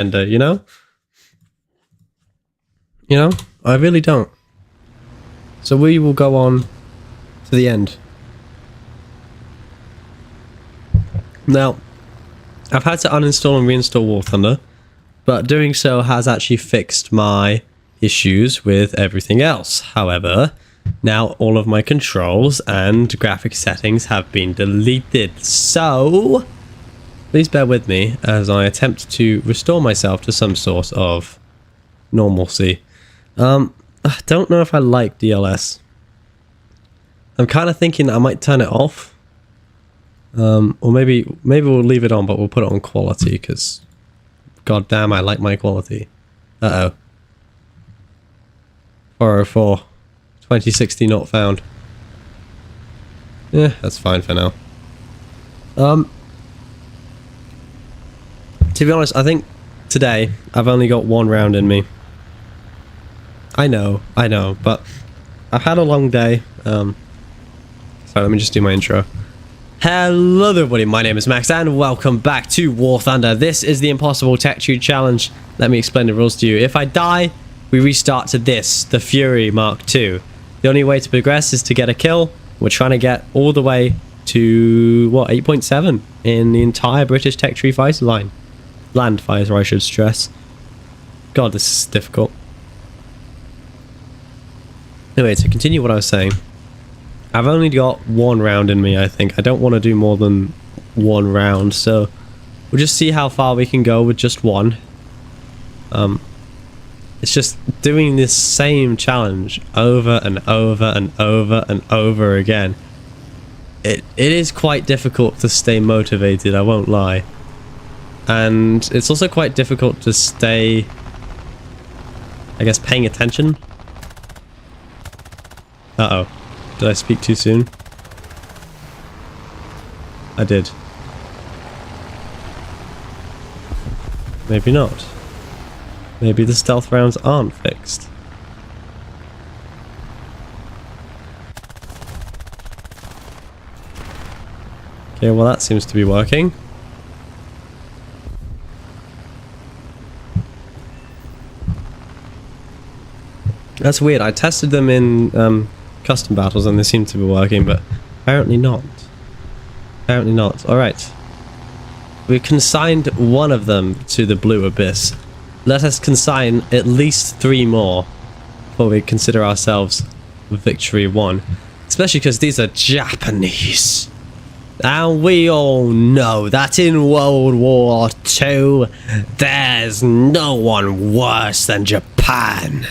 Warthunder, you know? You know? I really don't. So we will go on to the end. Now, I've had to uninstall and reinstall Warthunder, but doing so has actually fixed my issues with everything else. However, now all of my controls and graphic settings have been deleted. So, please bear with me as I attempt to restore myself to some sort of normalcy. I don't know if I like DLS. I'm kind of thinking I might turn it off. Or maybe we'll leave it on, but we'll put it on quality, because god damn, I like my quality. Uh-oh. 404. 2060 not found. Yeah, that's fine for now. To be honest, I think today I've only got one round in me. I know, but I've had a long day. Sorry, let me just do my intro. Hello there everybody, my name is Max and welcome back to Warthunder. This is the Impossible Tech Tree Challenge. Let me explain the rules to you. If I die, we restart to this, the Fury Mark II. The only way to progress is to get a kill. We're trying to get all the way to, what, 8.7 in the entire British Tech Tree fighter line. Land fighter, I should stress. God, this is difficult. Anyway, to continue what I was saying, I've only got one round in me, I think. I don't want to do more than one round, so we'll just see how far we can go with just one. It's just doing this same challenge over and over and over and over again. It is quite difficult to stay motivated, I won't lie. And it's also quite difficult to stay, I guess, paying attention. Uh-oh. Did I speak too soon? I did. Maybe not. Maybe the stealth rounds aren't fixed. Okay, well that seems to be working. That's weird. I tested them in custom battles and they seem to be working, but apparently not. Apparently not. Alright. We've consigned one of them to the Blue Abyss. Let us consign at least 3 more before we consider ourselves victory won. Especially because these are Japanese. And we all know that in World War II, there's no one worse than Japan.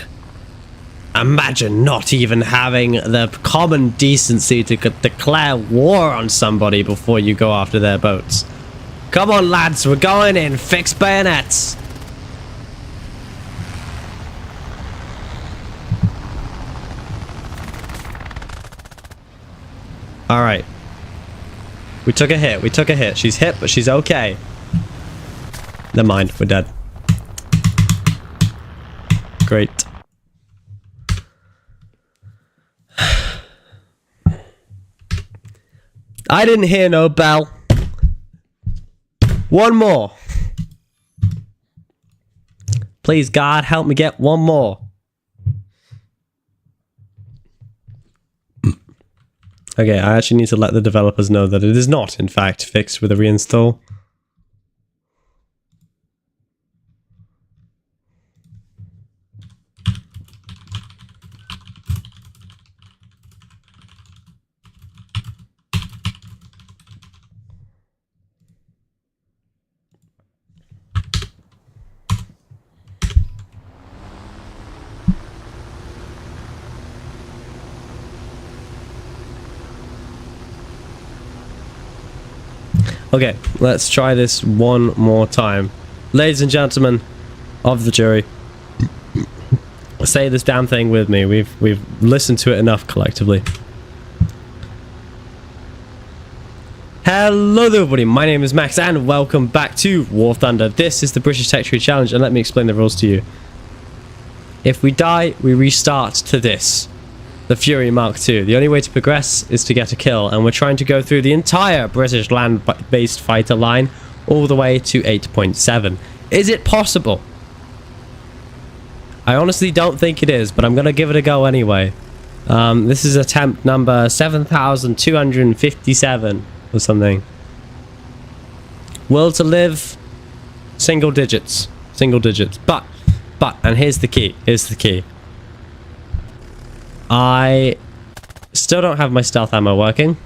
Imagine not even having the common decency to declare war on somebody before you go after their boats. Come on lads, we're going in, fix bayonets! Alright. We took a hit, she's hit, but she's okay. Never mind, we're dead. Great. I didn't hear no bell. One more. Please, God, help me get one more. Okay, I actually need to let the developers know that it is not, in fact, fixed with a reinstall. Okay, let's try this one more time. Ladies and gentlemen of the jury, say this damn thing with me. We've listened to it enough collectively. Hello there everybody, my name is Max and welcome back to Warthunder. This is the British Tech Tree Challenge and let me explain the rules to you. If we die, we restart to this. The Fury Mark II. The only way to progress is to get a kill, and we're trying to go through the entire British land-based fighter line all the way to 8.7. Is it possible? I honestly don't think it is, but I'm going to give it a go anyway. This is attempt number 7,257 or something. Will to live, single digits. Single digits. But, and here's the key. Here's the key. I still don't have my stealth ammo working.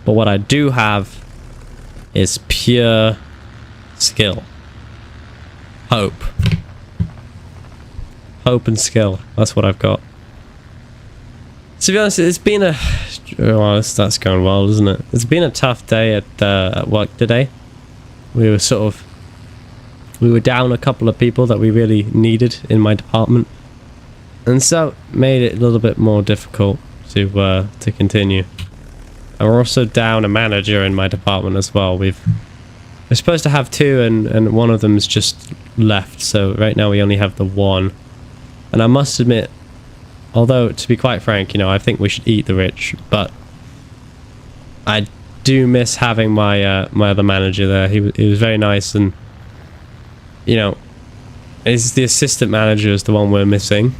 But what I do have is pure skill. Hope. Hope and skill. That's what I've got. To be honest, it's been a... Well, that's going well, isn't it? It's been a tough day at work today. We were down a couple of people that we really needed in my department. And so, made it a little bit more difficult to continue. And we're also down a manager in my department as well. We're supposed to have two, and one of them's just left. So right now we only have the one. And I must admit, although to be quite frank, I think we should eat the rich, but I do miss having my my other manager there. He was very nice, and it's the assistant manager is the one we're missing.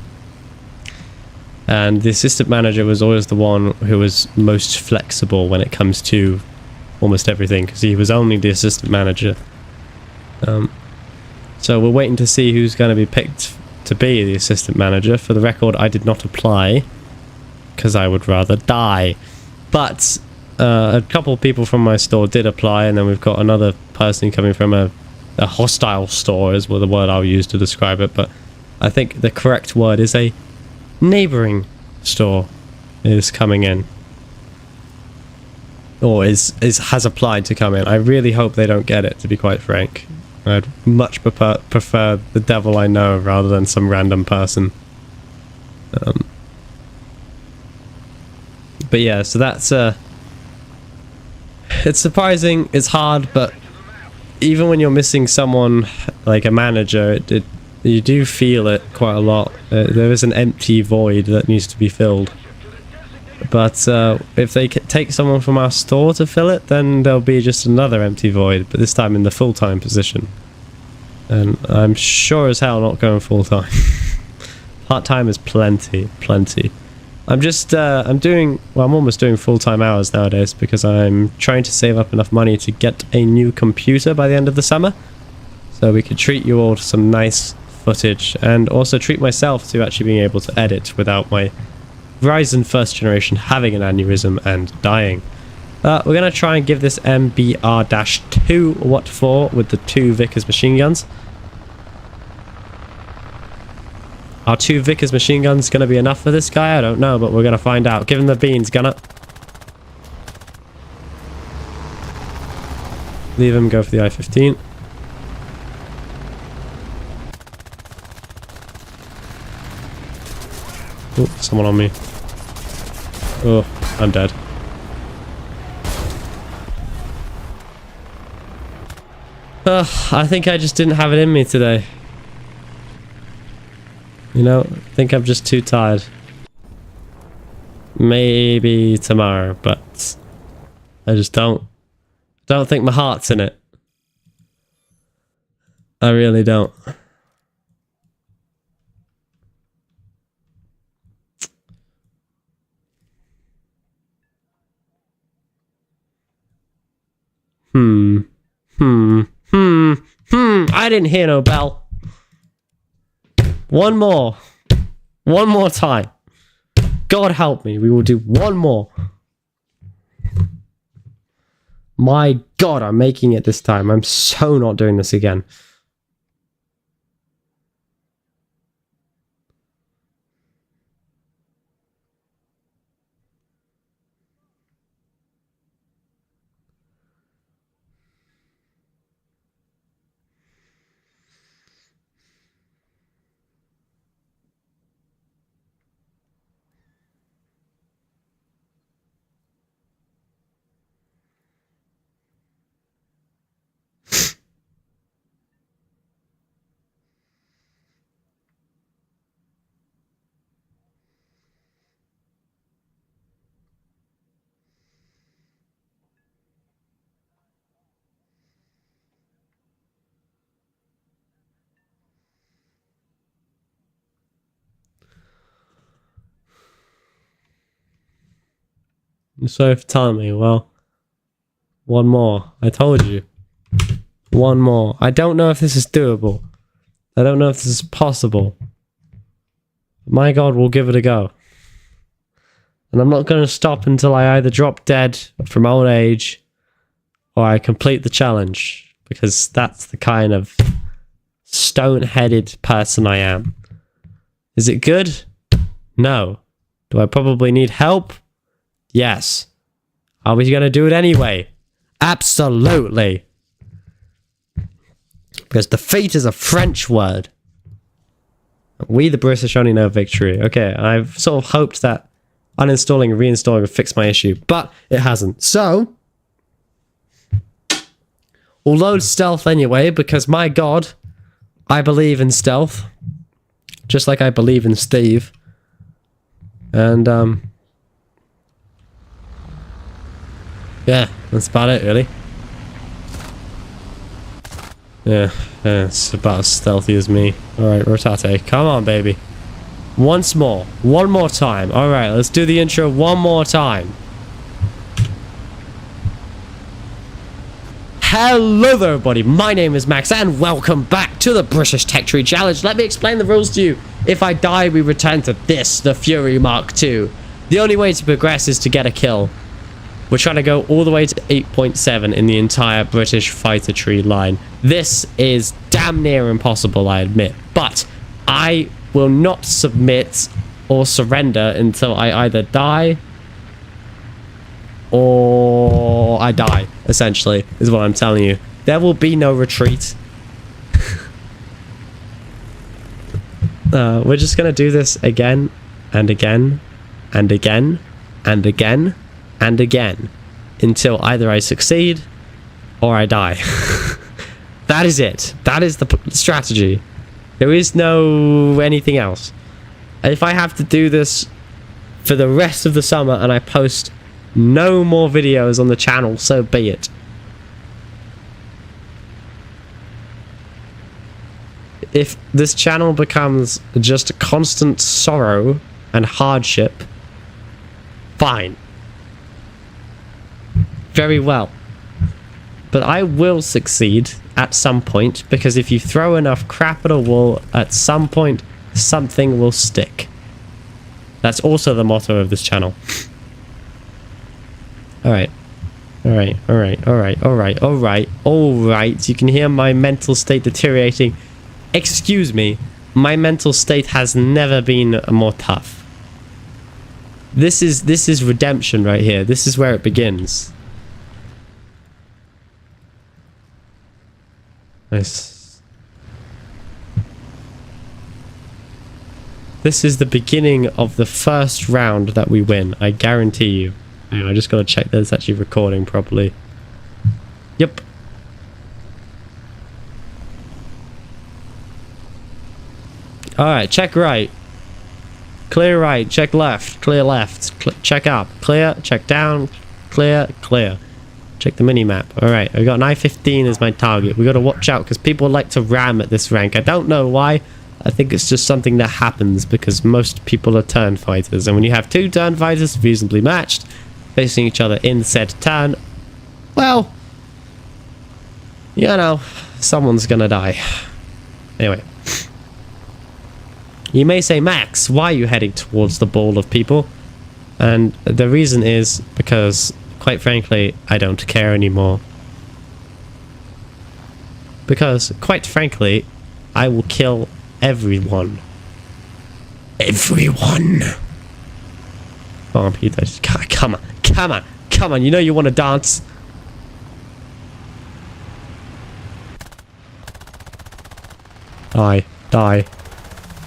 And the assistant manager was always the one who was most flexible when it comes to almost everything, because he was only the assistant manager. So we're waiting to see who's going to be picked to be the assistant manager. For the record, I did not apply, because I would rather die. But a couple of people from my store did apply, and then we've got another person coming from a hostile store, is what the word I'll use to describe it. But I think the correct word is a neighboring store is coming in, or has applied to come in. I really hope they don't get it, to be quite frank. I'd much prefer the devil I know rather than some random person. But yeah, so that's it's surprising, it's hard, but even when you're missing someone like a manager, you do feel it quite a lot. There is an empty void that needs to be filled. But if they take someone from our store to fill it, then there'll be just another empty void, but this time in the full-time position. And I'm sure as hell not going full-time. Part-time is plenty. I'm just, I'm almost doing full-time hours nowadays, because I'm trying to save up enough money to get a new computer by the end of the summer. So we could treat you all to some nice footage, and also treat myself to actually being able to edit without my Ryzen first generation having an aneurysm and dying. We're going to try and give this MBR-2 Watt 4 with the 2 Vickers machine guns. Are 2 Vickers machine guns going to be enough for this guy? I don't know, but we're going to find out. Give him the beans, gunner. Leave him, go for the I-15. Oh, someone on me. Oh, I'm dead. I think I just didn't have it in me today. I think I'm just too tired. Maybe tomorrow, but I just don't think my heart's in it. I really don't. I didn't hear no bell. One more time. God help me, we will do one more. My God, I'm making it this time. I'm so not doing this again. Sorry for telling me. Well, one more. I told you. One more. I don't know if this is doable. I don't know if this is possible. My God, we'll give it a go. And I'm not going to stop until I either drop dead from old age or I complete the challenge. Because that's the kind of stone-headed person I am. Is it good? No. Do I probably need help? Yes. Are we going to do it anyway? Absolutely. Because defeat is a French word. We, the British, only know victory. Okay, I've sort of hoped that uninstalling and reinstalling would fix my issue, but it hasn't. So, we'll load stealth anyway, because my God, I believe in stealth. Just like I believe in Steve. And, yeah, that's about it, really. Yeah, it's about as stealthy as me. Alright, Rotate, come on, baby. Once more. One more time. Alright, let's do the intro one more time. Hello there, everybody. My name is Max, and welcome back to the British Tech Tree Challenge. Let me explain the rules to you. If I die, we return to this, the Fury Mark II. The only way to progress is to get a kill. We're trying to go all the way to 8.7 in the entire British fighter tree line. This is damn near impossible, I admit. But I will not submit or surrender until I either die or I die, essentially, is what I'm telling you. There will be no retreat. We're just going to do this again and again and again and again and again until either I succeed or I die. That is it. That is the strategy. There is no anything else. If I have to do this for the rest of the summer and I post no more videos on the channel, so be it. If this channel becomes just a constant sorrow and hardship, fine. Very well. But I will succeed at some point, because if you throw enough crap at a wall, at some point, something will stick. That's also the motto of this channel. Alright. Alright, alright, alright, alright, alright, alright. You can hear my mental state deteriorating. Excuse me, my mental state has never been more tough. This is redemption right here. This is where it begins. Nice. This is the beginning of the first round that we win. I guarantee you. Hang on, I just gotta check that it's actually recording properly. Yep. Alright, check right. Clear right, check left, clear left, check up, clear, check down, clear, clear. Check the mini-map. Alright, I've got an I-15 as my target. We gotta watch out, because people like to ram at this rank. I don't know why. I think it's just something that happens, because most people are turn fighters. And when you have two turn fighters reasonably matched, facing each other in said turn, well, you know, someone's gonna die. Anyway. You may say, Max, why are you heading towards the ball of people? And the reason is because, quite frankly, I don't care anymore. Because, quite frankly, I will kill everyone. Everyone! Come on, Peter. Come on. Come on. Come on. You know you want to dance. Die. Die.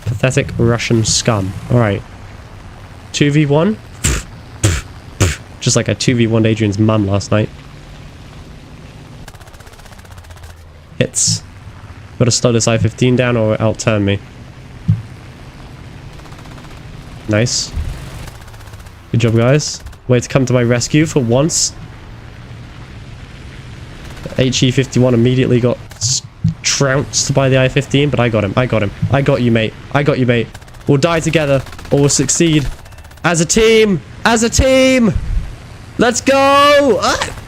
Pathetic Russian scum. Alright. 2v1? Just like I 2v1'd Adrian's mum last night. Hits. Gotta slow this I-15 down or it'll outturn me. Nice. Good job, guys. Way to come to my rescue for once. The HE-51 immediately got trounced by the I-15, but I got him. I got him. I got you, mate. I got you, mate. We'll die together or we'll succeed. As a team! As a team! Let's go! Ah!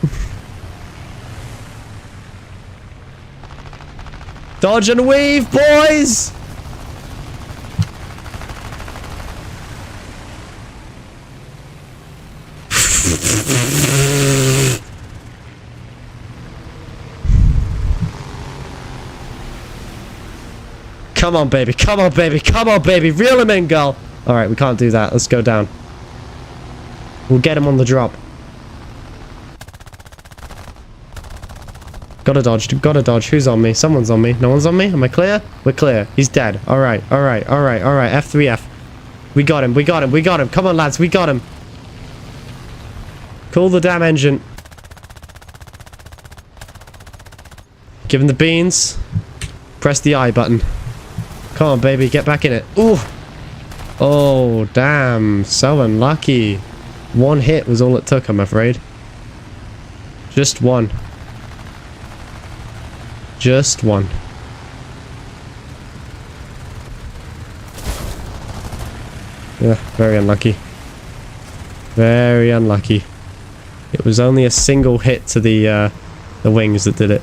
Dodge and weave, boys! Come on, baby. Come on, baby. Come on, baby. Reel him in, girl. Alright, we can't do that. Let's go down. We'll get him on the drop. Gotta dodge. Gotta dodge. Who's on me? Someone's on me. No one's on me? Am I clear? We're clear. He's dead. Alright. Alright. Alright. Alright. F3F. We got him. We got him. We got him. Come on, lads. We got him. Cool the damn engine. Give him the beans. Press the I button. Come on, baby. Get back in it. Ooh. Oh, damn. So unlucky. One hit was all it took, I'm afraid. Just one. Just one. Yeah, very unlucky. Very unlucky. It was only a single hit to the wings that did it.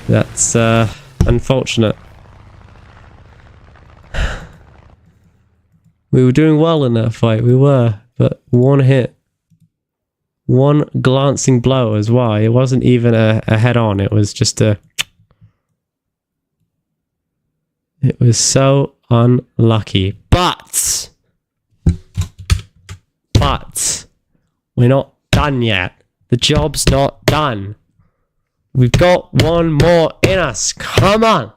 That's unfortunate. We were doing well in that fight, we were, but one hit. One glancing blow as well. It wasn't even a head-on, it was just a... It was so unlucky. But we're not done yet. The job's not done. We've got one more in us. Come on.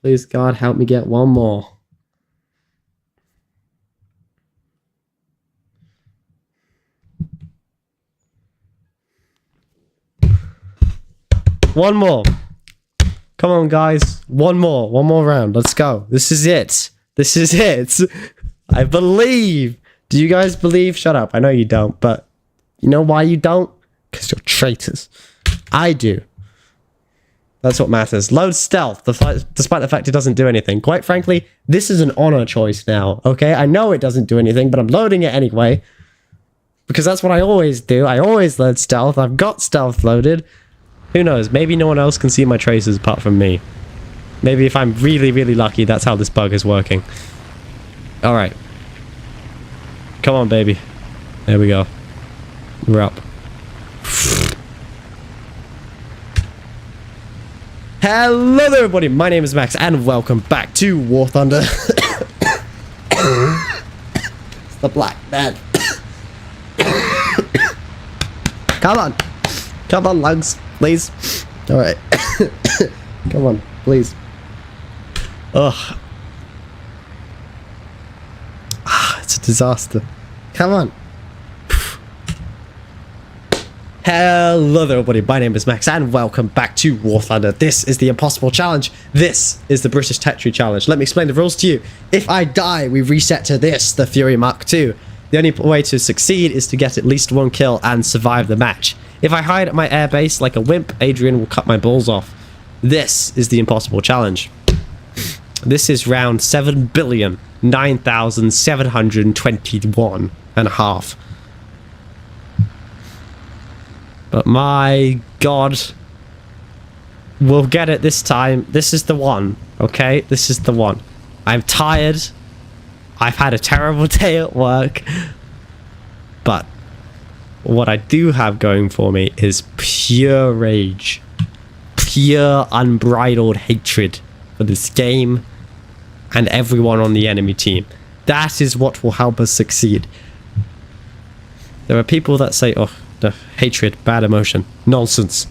Please, God, help me get one more. One more. Come on, guys. One more. One more round. Let's go. This is it. This is it. I believe. Do you guys believe? Shut up. I know you don't, but you know why you don't? Because you're traitors. I do. That's what matters. Load stealth, despite the fact it doesn't do anything. Quite frankly, this is an honor choice now, okay? I know it doesn't do anything, but I'm loading it anyway. Because that's what I always do. I always load stealth. I've got stealth loaded. Who knows? Maybe no one else can see my traces apart from me. Maybe if I'm really, really lucky, that's how this bug is working. Alright. Come on, baby. There we go. We're up. Hello there, everybody. My name is Max, and welcome back to Warthunder. It's the black man. Come on. Come on, lungs. Please. Alright. Come on, please. Ugh. It's a disaster. Come on. Hello there, everybody. My name is Max, and welcome back to Warthunder. This is the Impossible Challenge. This is the British Tech Tree Challenge. Let me explain the rules to you. If I die, we reset to this, the Fury Mark II. The only way to succeed is to get at least one kill and survive the match. If I hide at my airbase like a wimp, Adrian will cut my balls off. This is the Impossible Challenge. This is round 7,009,721 and a half. But my God, we'll get it this time. This is the one, okay? This is the one. I'm tired. I've had a terrible day at work. But what I do have going for me is pure rage. Pure unbridled hatred for this game and everyone on the enemy team. That is what will help us succeed. There are people that say, oh, the hatred, bad emotion, nonsense.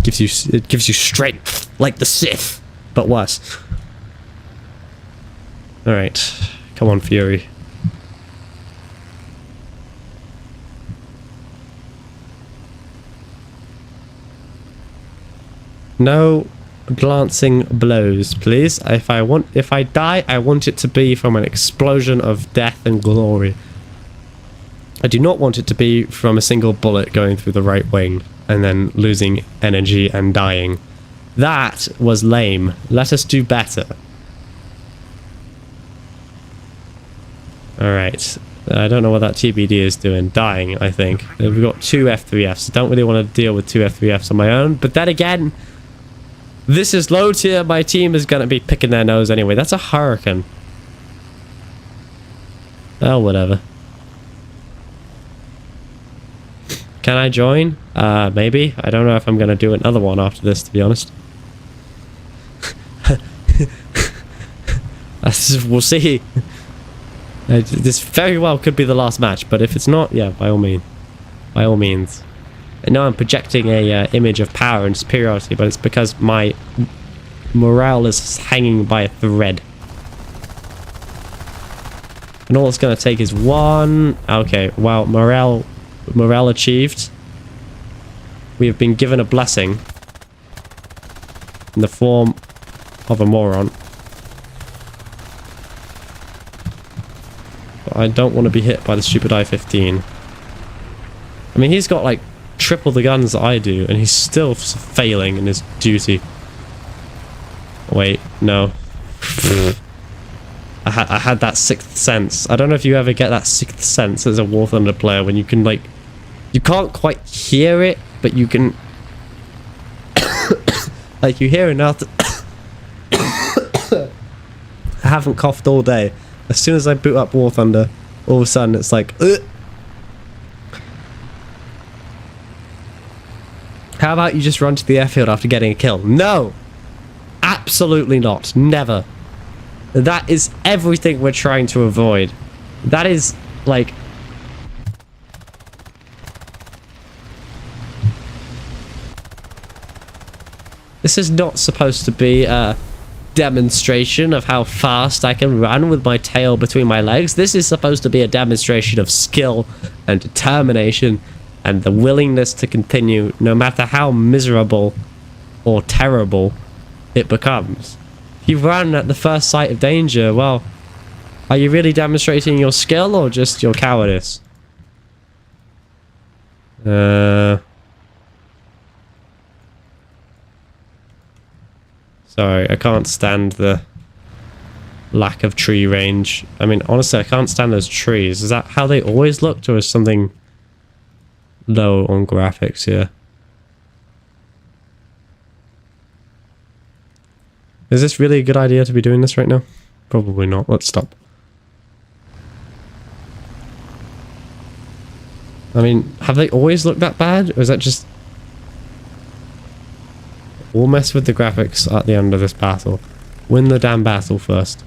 It gives you strength, like the Sith, but worse. All right, come on, Fury. No glancing blows, please. If I die, I want it to be from an explosion of death and glory. I do not want it to be from a single bullet going through the right wing and then losing energy and dying. That was lame. Let us do better. Alright. I don't know what that TBD is doing. Dying, I think. We've got 2 F3Fs. I don't really want to deal with 2 F3Fs on my own. But then again, this is low tier. My team is going to be picking their nose anyway. That's a Hurricane. Oh, whatever. Can I join? Maybe. I don't know if I'm going to do another one after this, to be honest. We'll see. This very well could be the last match, but if it's not, yeah, by all means. By all means. I know I'm projecting a image of power and superiority, but it's because my morale is hanging by a thread. And all it's going to take is one... Okay, well, morale achieved. We have been given a blessing in the form of a moron. But I don't want to be hit by the stupid I-15. I mean, he's got like triple the guns that I do, and he's still failing in his duty. Wait, no. I had that sixth sense. I don't know if you ever get that sixth sense as a Warthunder player when you can like... You can't quite hear it, but you can... like you hear enough. I haven't coughed all day. As soon as I boot up Warthunder, all of a sudden it's like... Ugh. How about you just run to the airfield after getting a kill? No! Absolutely not. Never. That is everything we're trying to avoid. That is, like... This is not supposed to be a demonstration of how fast I can run with my tail between my legs. This is supposed to be a demonstration of skill and determination and the willingness to continue no matter how miserable or terrible it becomes. If you run at the first sight of danger, well, are you really demonstrating your skill or just your cowardice? Sorry, I can't stand the lack of tree range. I mean, honestly, I can't stand those trees. Is that how they always looked, or is something low on graphics here? Is this really a good idea to be doing this right now? Probably not. Let's stop. I mean, have they always looked that bad? Or is that just... We'll mess with the graphics at the end of this battle. Win the damn battle first.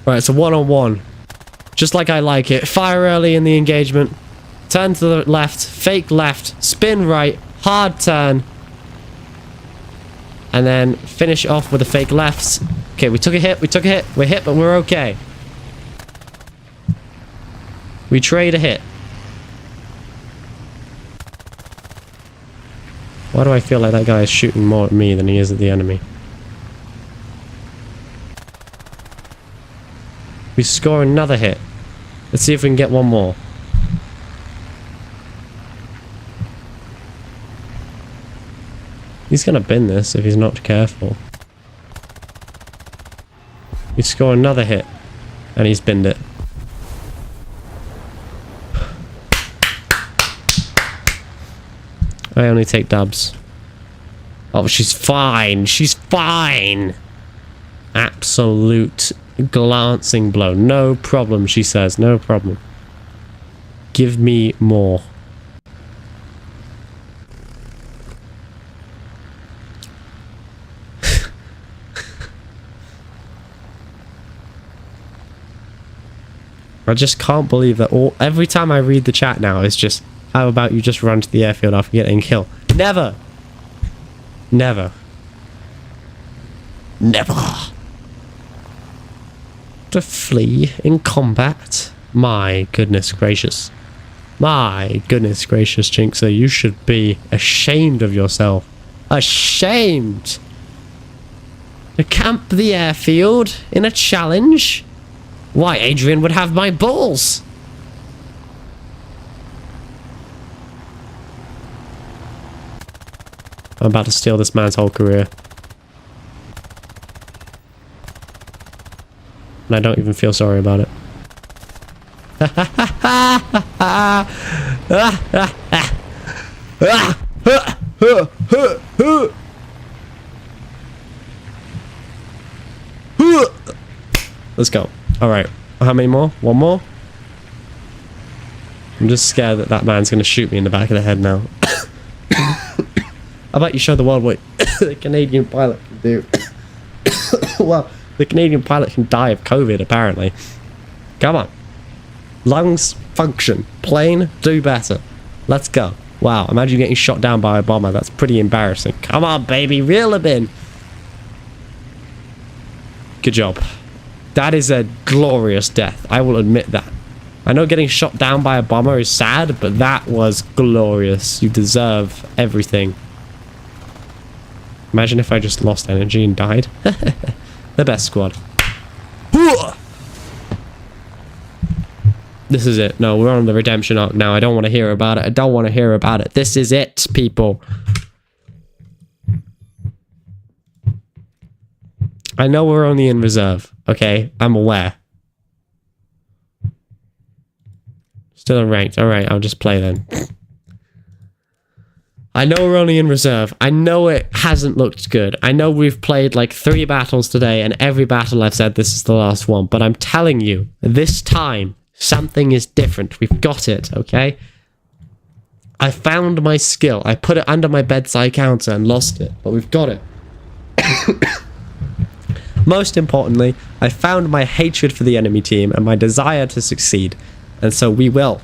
Right, it's a one-on-one. Just like I like it. Fire early in the engagement. Turn to the left. Fake left. Spin right. Hard turn. And then finish off with a fake left. Okay, we took a hit. We took a hit. We're hit, but we're okay. We trade a hit. Why do I feel like that guy is shooting more at me than he is at the enemy? We score another hit. Let's see if we can get one more. He's gonna bin this if he's not careful. We score another hit. And he's binned it. I only take dubs. Oh, she's fine. She's fine. Absolute glancing blow. No problem, she says. No problem. Give me more. I just can't believe that every time I read the chat now, it's just, how about you just run to the airfield after getting killed? Never! Never. Never! To flee in combat? My goodness gracious. My goodness gracious, Jinxer, you should be ashamed of yourself. Ashamed! To camp the airfield in a challenge? Why, Adrian would have my balls! I'm about to steal this man's whole career. And I don't even feel sorry about it. Let's go. All right. How many more? One more? I'm just scared that that man's going to shoot me in the back of the head now. How about you show the world what the Canadian pilot can do? Well, the Canadian pilot can die of COVID, apparently. Come on. Lungs function. Plane, do better. Let's go. Wow, imagine getting shot down by a bomber. That's pretty embarrassing. Come on, baby, reel him in. Good job. That is a glorious death. I will admit that. I know getting shot down by a bomber is sad, but that was glorious. You deserve everything. Imagine if I just lost energy and died. The best squad. This is it. No, we're on the redemption arc now. I don't want to hear about it. I don't want to hear about it. This is it, people. I know we're only in reserve. Okay, I'm aware. Still in ranked. Alright, I'll just play then. I know we're only in reserve. I know it hasn't looked good. I know we've played like 3 battles today, and every battle I've said this is the last one. But I'm telling you, this time, something is different. We've got it, okay? I found my skill. I put it under my bedside counter and lost it, but we've got it. Most importantly, I found my hatred for the enemy team and my desire to succeed. And so we will.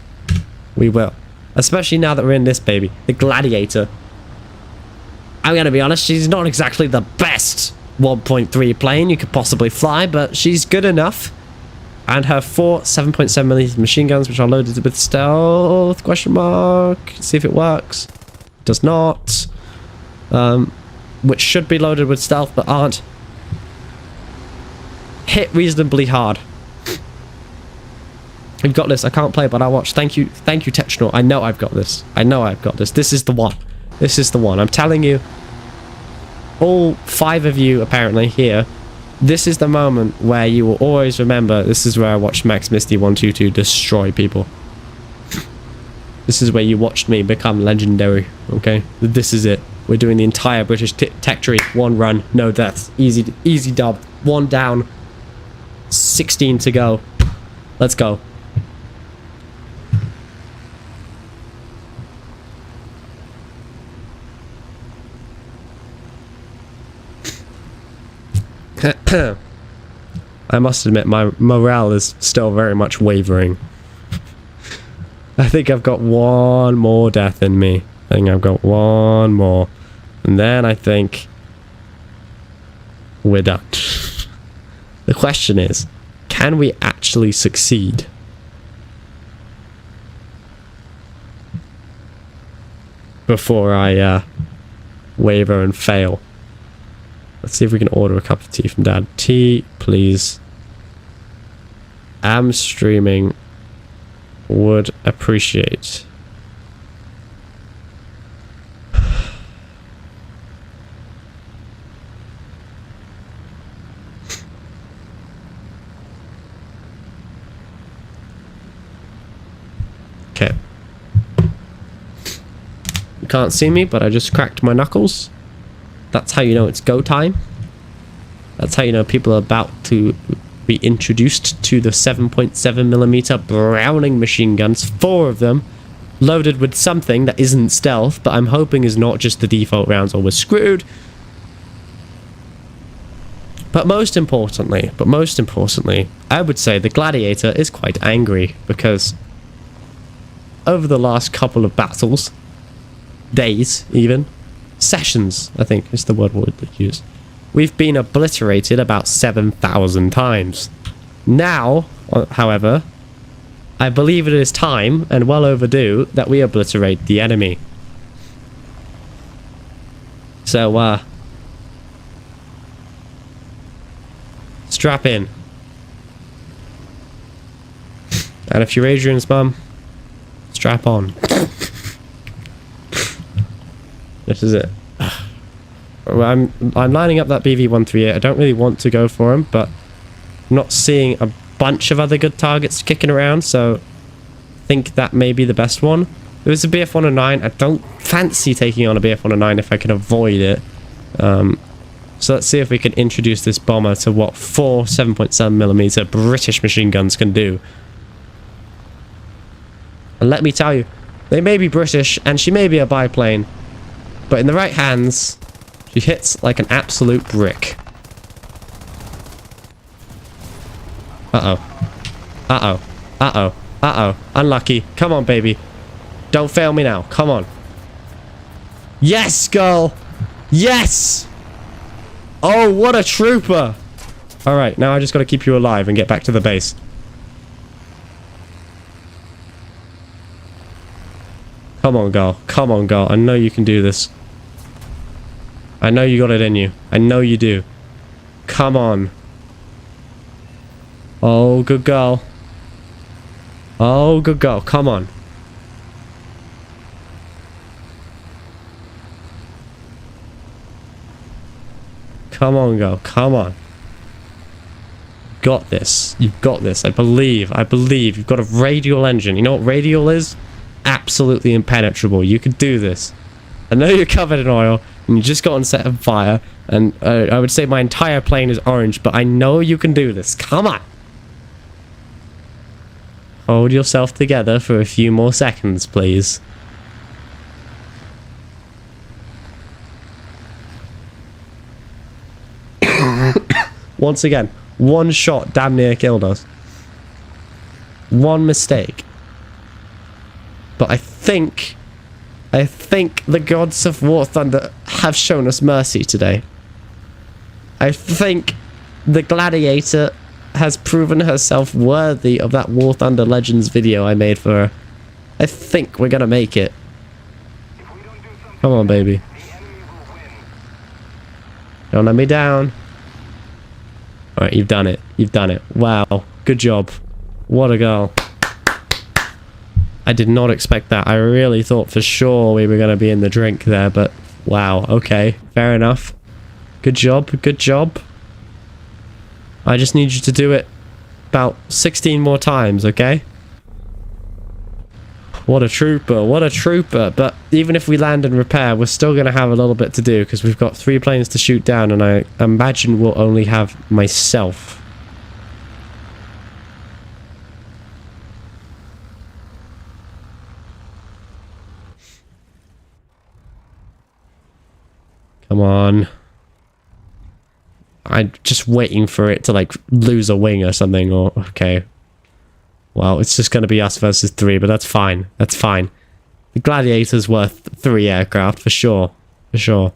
We will. Especially now that we're in this baby. The Gladiator. I'm going to be honest, she's not exactly the best 1.3 plane you could possibly fly, but she's good enough. And her 4 7.7mm machine guns, which are loaded with stealth, question mark. See if it works. It does not. Which should be loaded with stealth, but aren't. Hit reasonably hard. We've got this. I can't play, but I'll watch. Thank you, Techno. I know I've got this. I know I've got this. This is the one. This is the one. I'm telling you, all 5 of you apparently here, this is the moment where you will always remember. This is where I watched Max Misty 122 destroy people. This is where you watched me become legendary. Okay, this is it. We're doing the entire British tech tree. 1 run, no deaths. Easy dub. 1 down. 16 to go. Let's go. I must admit, my morale is still very much wavering. I think I've got 1 more death in me. I think I've got 1 more. And then I think we're done. The question is, can we actually succeed? Before I waver and fail. Let's see if we can order a cup of tea from Dad. Tea, please. Am streaming. Would appreciate. Okay. You can't see me, but I just cracked my knuckles. That's how you know it's go time. That's how you know people are about to be introduced to the 7.7mm Browning machine guns. 4 of them, loaded with something that isn't stealth, but I'm hoping is not just the default rounds or we're screwed. But most importantly, I would say the Gladiator is quite angry because over the last couple of battles, days even, sessions, I think is the word we would use, we've been obliterated about 7,000 times. Now, however, I believe it is time, and well overdue, that we obliterate the enemy. So, strap in. And if you're Adrian's mum, strap on. This is it. I'm lining up that BV-138. I don't really want to go for him, but I'm not seeing a bunch of other good targets kicking around, so I think that may be the best one. It was a BF-109. I don't fancy taking on a BF-109 if I can avoid it. So let's see if we can introduce this bomber to what 4 7.7mm British machine guns can do. And let me tell you, they may be British and she may be a biplane, but in the right hands, she hits like an absolute brick. Uh-oh. Uh-oh. Uh-oh. Uh-oh. Unlucky. Come on, baby. Don't fail me now. Come on. Yes, girl! Yes! Oh, what a trooper! Alright, now I just gotta keep you alive and get back to the base. Come on, girl. Come on, girl. I know you can do this. I know you got it in you. I know you do. Come on. Oh, good girl. Oh, good girl. Come on. Come on, girl. Come on. Got this. You've got this. I believe. I believe. You've got a radial engine. You know what radial is? Absolutely impenetrable. You could do this. I know you're covered in oil, and you just got on set on fire, and I would say my entire plane is orange, but I know you can do this. Come on! Hold yourself together for a few more seconds, please. Once again, one shot damn near killed us. One mistake. But I think the gods of Warthunder have shown us mercy today. I think the Gladiator has proven herself worthy of that Warthunder Legends video I made for her. I think we're gonna make it. Come on, baby. Don't let me down. Alright, you've done it. You've done it. Wow. Good job. What a girl. I did not expect that. I really thought for sure we were going to be in the drink there, but wow. Okay. Fair enough. Good job. Good job. I just need you to do it about 16 more times, okay? What a trooper. What a trooper. But even if we land and repair, we're still going to have a little bit to do because we've got 3 planes to shoot down, and I imagine we'll only have myself. Come on. I'm just waiting for it to, like, lose a wing or something, or... Okay. Well, it's just going to be us versus 3, but that's fine. That's fine. The Gladiator's worth 3 aircraft, for sure. For sure.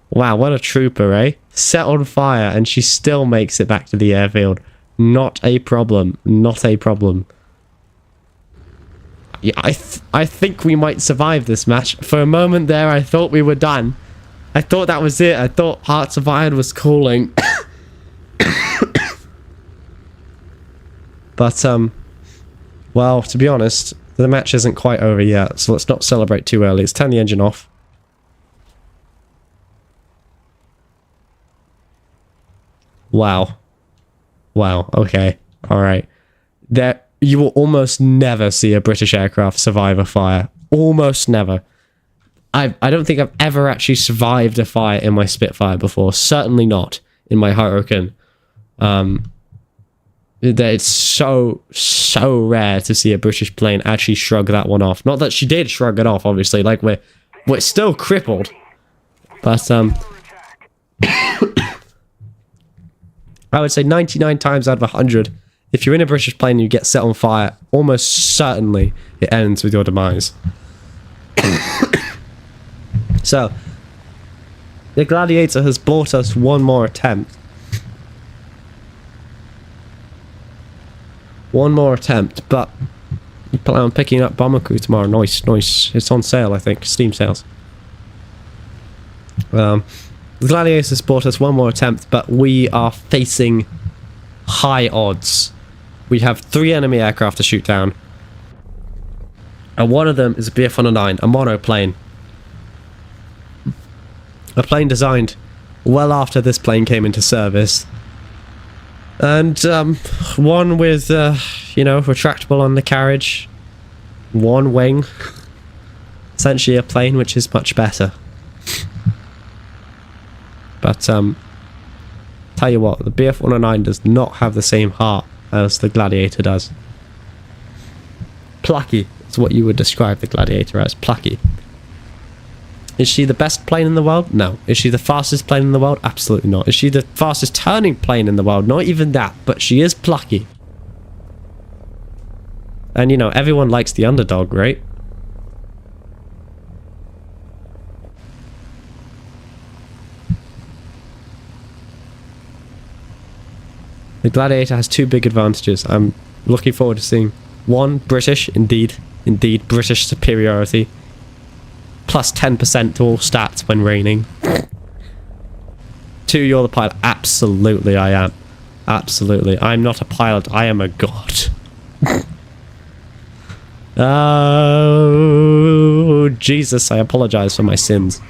Wow, what a trooper, eh? Set on fire, and she still makes it back to the airfield. Not a problem. Not a problem. Yeah, I think we might survive this match. For a moment there, I thought we were done. I thought that was it. I thought Hearts of Iron was calling. But, well, to be honest, the match isn't quite over yet, so let's not celebrate too early. Let's turn the engine off. Wow. Wow, okay. Alright. You will almost never see a British aircraft survive a fire. Almost never. I don't think I've ever actually survived a fire in my Spitfire before. Certainly not in my Hurricane. It's so rare to see a British plane actually shrug that one off. Not that she did shrug it off, obviously. Like, we're still crippled. But, I would say 99 times out of 100, if you're in a British plane and you get set on fire, almost certainly it ends with your demise. So, the Gladiator has bought us one more attempt. One more attempt, but you plan on picking up Bomber Crew tomorrow. Nice, nice. It's on sale, I think. Steam sales. The Gladiator has bought us one more attempt, but we are facing high odds. We have 3 enemy aircraft to shoot down. And one of them is a BF-109, a monoplane. A plane designed well after this plane came into service. And one with, you know, retractable undercarriage, one wing, essentially a plane, which is much better. But tell you what, the BF-109 does not have the same heart as the Gladiator does. Plucky is what you would describe the Gladiator as, plucky. Is she the best plane in the world? No. Is she the fastest plane in the world? Absolutely not. Is she the fastest turning plane in the world? Not even that, but she is plucky. And you know, everyone likes the underdog, right? The Gladiator has two big advantages. I'm looking forward to seeing. One, British, indeed, British superiority. Plus 10% to all stats when raining. 2, you're the pilot. Absolutely, I am. Absolutely. I'm not a pilot. I am a god. Oh, Jesus, I apologize for my sins.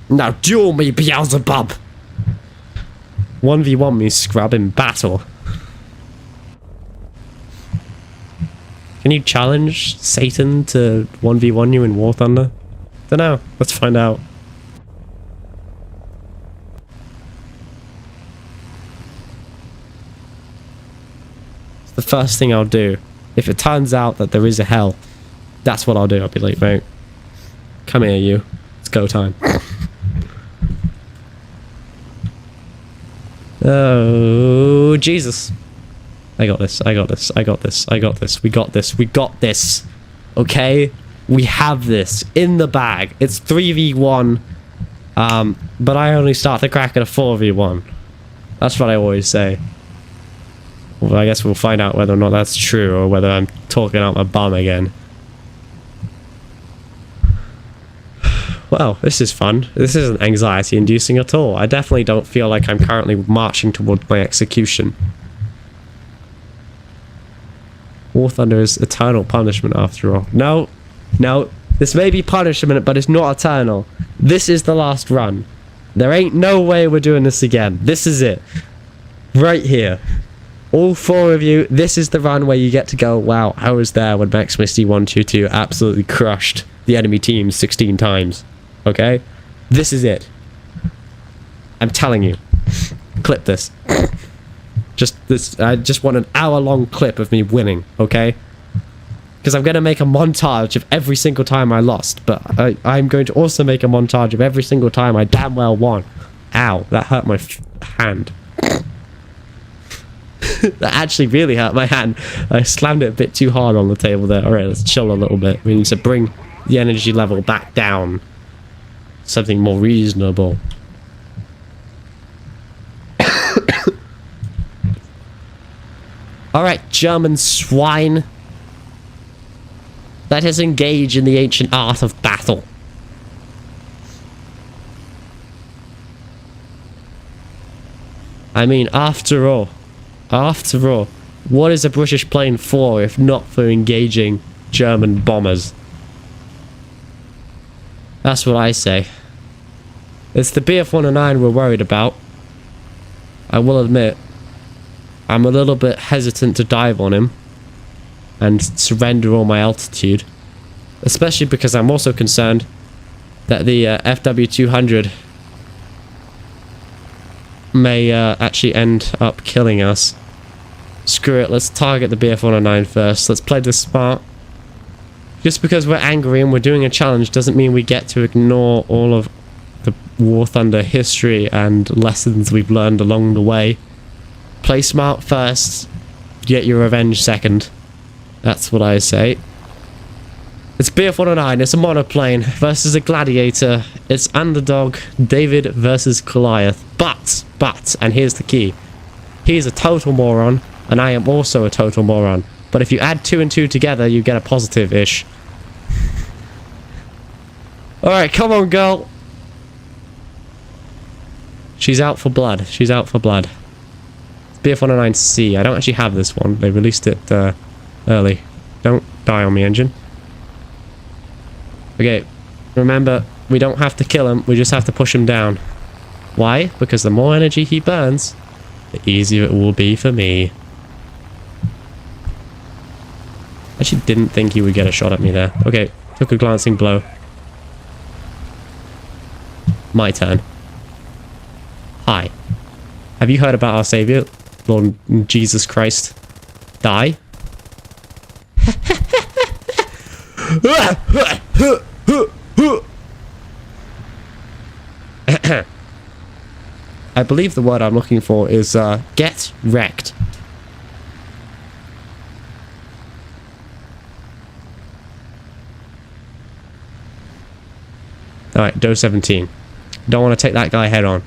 Now duel me, Beelzebub! 1v1 me, scrub, in battle. Can you challenge Satan to 1v1 you in Warthunder? Dunno. Let's find out. It's the first thing I'll do. If it turns out that there is a hell, that's what I'll do. I'll be like, mate, come here, you. It's go time. Oh, Jesus. I got this, I got this, I got this, I got this, we got this, we got this. Okay? We have this in the bag. It's 3v1. But I only start the crack at a 4v1. That's what I always say. Well, I guess we'll find out whether or not that's true, or whether I'm talking out my bum again. Well, this is fun. This isn't anxiety-inducing at all. I definitely don't feel like I'm currently marching towards my execution. Warthunder is eternal punishment after all. No, no, this may be punishment, but it's not eternal. This is the last run. There ain't no way we're doing this again. This is it. Right here. All 4 of you, this is the run where you get to go, wow, I was there when Maximus D122 absolutely crushed the enemy team 16 times. Okay? This is it. I'm telling you. Clip this. I just want an hour-long clip of me winning, okay? Because I'm going to make a montage of every single time I lost, but I'm going to also make a montage of every single time I damn well won. Ow, that hurt my hand. That actually really hurt my hand. I slammed it a bit too hard on the table there. Alright, let's chill a little bit. We need to bring the energy level back down. Something more reasonable. Alright, German swine. Let us engage in the ancient art of battle. I mean, after all, what is a British plane for if not for engaging German bombers? That's what I say. It's the BF-109 we're worried about. I will admit, I'm a little bit hesitant to dive on him and surrender all my altitude. Especially because I'm also concerned that the FW-200 may actually end up killing us. Screw it, let's target the BF-109 first. Let's play this smart. Just because we're angry and we're doing a challenge doesn't mean we get to ignore all of the Warthunder history and lessons we've learned along the way. Play smart first, get your revenge second. That's what I say. It's BF-109, it's a monoplane versus a gladiator. It's underdog David versus Goliath. But, and here's the key. He's a total moron, and I am also a total moron. But if you add 2 and 2 together, you get a positive-ish. Alright, come on, girl. She's out for blood. She's out for blood. BF-109C. I don't actually have this one. They released it early. Don't die on me, engine. Okay. Remember, we don't have to kill him. We just have to push him down. Why? Because the more energy he burns, the easier it will be for me. I actually didn't think he would get a shot at me there. Okay, took a glancing blow. My turn. Hi. Have you heard about our savior, Lord Jesus Christ? Die? I believe the word I'm looking for is get wrecked. Alright, Doe 17. Don't want to take that guy head on.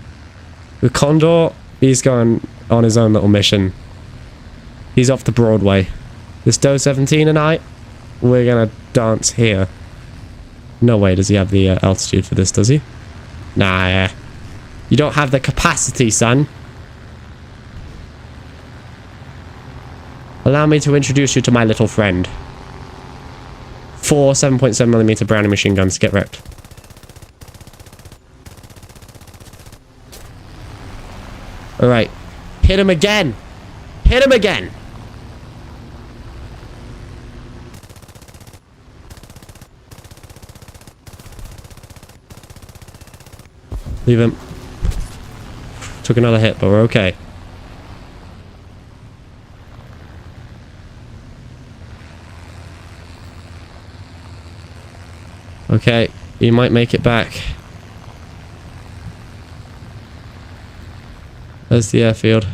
The Condor, he's going on his own little mission. He's off to Broadway. This Doe 17 and I, we're gonna dance here. No way does he have the altitude for this, does he? Nah, you don't have the capacity, son. Allow me to introduce you to my little friend. 4 7.7mm Browning machine guns. Get wrecked. Alright. Hit him again! Hit him again! Leave him. Took another hit, but we're okay. Okay, he might make it back. There's the airfield.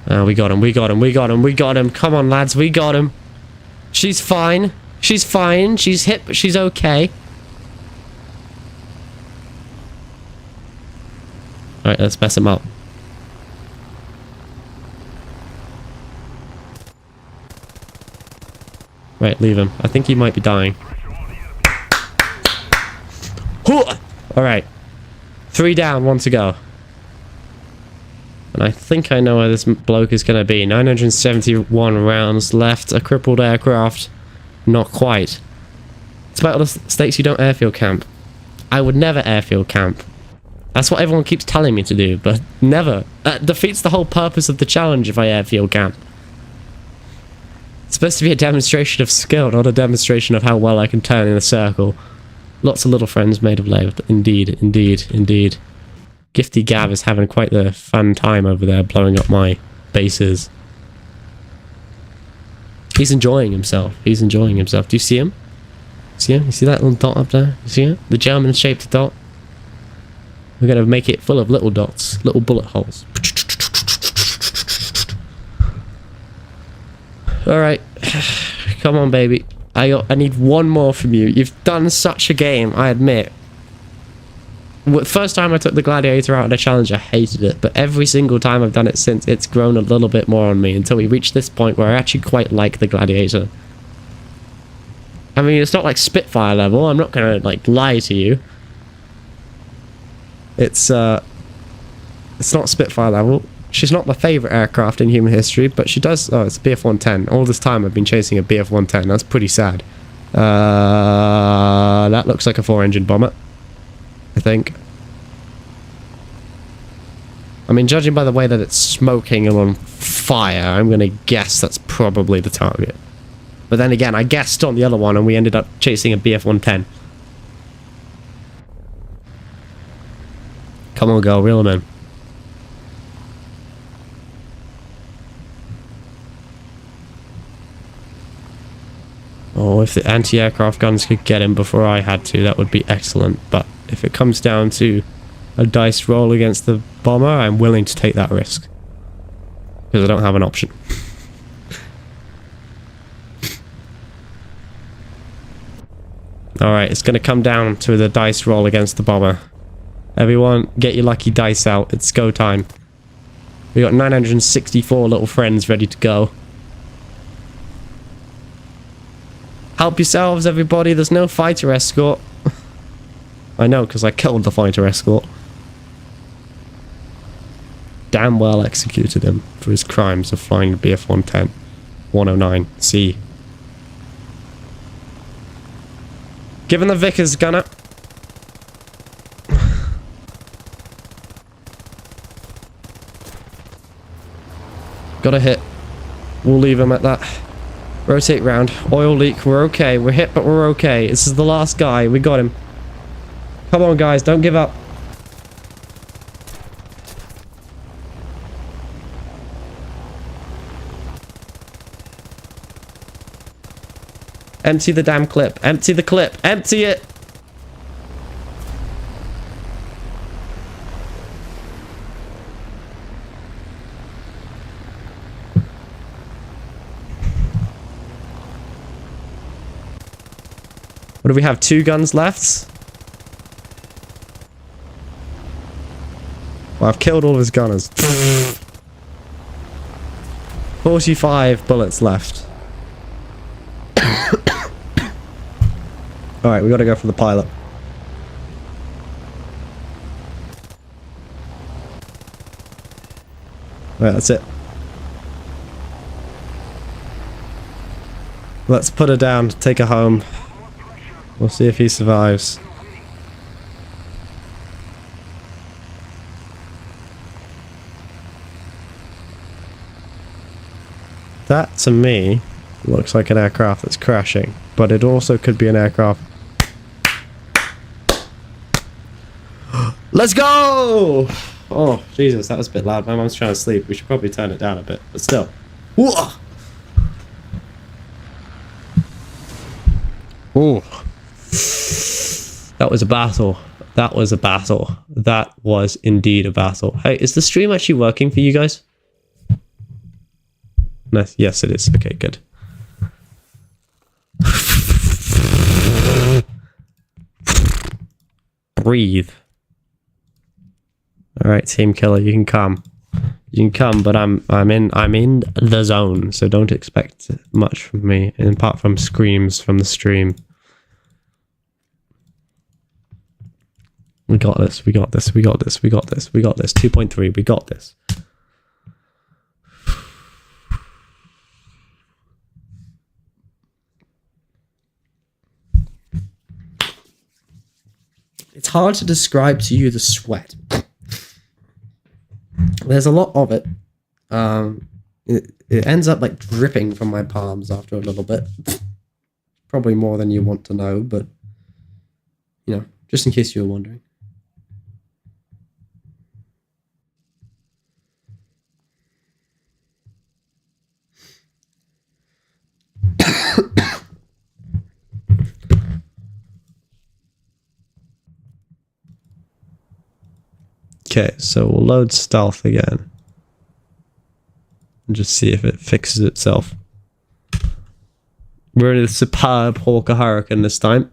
We got him, we got him, we got him, we got him. Come on, lads, we got him. She's fine. She's fine. She's hit, but she's okay. Alright, let's mess him up. Right, leave him. I think he might be dying. Alright. 3 down, 1 to go. And I think I know where this bloke is going to be. 971 rounds left. A crippled aircraft. Not quite. Despite all the stakes, you don't airfield camp. I would never airfield camp. That's what everyone keeps telling me to do, but never. That defeats the whole purpose of the challenge if I airfield camp. It's supposed to be a demonstration of skill, not a demonstration of how well I can turn in a circle. Lots of little friends made of lead. Indeed, indeed, indeed. Gifty Gav is having quite the fun time over there, blowing up my bases. He's enjoying himself. He's enjoying himself. Do you see him? See him? You see that little dot up there? You see it? The German-shaped dot? We're going to make it full of little dots. Little bullet holes. Alright. Come on, baby. I need one more from you. You've done such a game, I admit. First time I took the Gladiator out of the challenge, I hated it. But every single time I've done it since, it's grown a little bit more on me. Until we reach this point where I actually quite like the Gladiator. I mean, it's not like Spitfire level. I'm not going to, like, lie to you. It's not Spitfire level. She's not my favourite aircraft in human history, but she does... Oh, it's a BF-110. All this time I've been chasing a BF-110. That's pretty sad. That looks like a 4-engine bomber, I think. I mean, judging by the way that it's smoking and on fire, I'm going to guess that's probably the target. But then again, I guessed on the other one and we ended up chasing a BF-110. Come on, girl, reel him in. Oh, if the anti-aircraft guns could get him before I had to, that would be excellent. But if it comes down to a dice roll against the bomber, I'm willing to take that risk. Because I don't have an option. Alright, it's going to come down to the dice roll against the bomber. Everyone, get your lucky dice out. It's go time. We got 964 little friends ready to go. Help yourselves, everybody. There's no fighter escort. I know, because I killed the fighter escort. Damn well executed him for his crimes of flying the BF-110. 109C. Given the Vickers, gunner. Got a hit. We'll leave him at that. Rotate round. Oil leak. We're okay. We're hit, but we're okay. This is the last guy. We got him. Come on, guys. Don't give up. Empty the damn clip. Empty the clip. Empty it. What do we have? 2 guns left? Well, I've killed all his gunners. 45 bullets left. Alright, we gotta go for the pilot. Alright, that's it. Let's put her down, take her home. We'll see if he survives. That, to me, looks like an aircraft that's crashing. But it also could be an aircraft. Let's go! Oh, Jesus, that was a bit loud. My mum's trying to sleep. We should probably turn it down a bit. But still. Whoa! Ooh. That was a battle. That was a battle. That was indeed a battle. Hey, is the stream actually working for you guys? Nice. Yes, it is. Okay, good. Breathe. All right, team killer, you can come. You can come, but I'm in the zone, so don't expect much from me, apart from screams from the stream. We got this. We got this. We got this. We got this. We got this. 2.3. We got this. It's hard to describe to you the sweat. There's a lot of it. It ends up like dripping from my palms after a little bit. Probably more than you want to know, but you know, just in case you were wondering. Okay, so we'll load stealth again. And just see if it fixes itself. We're in a superb Hawker Hurricane this time.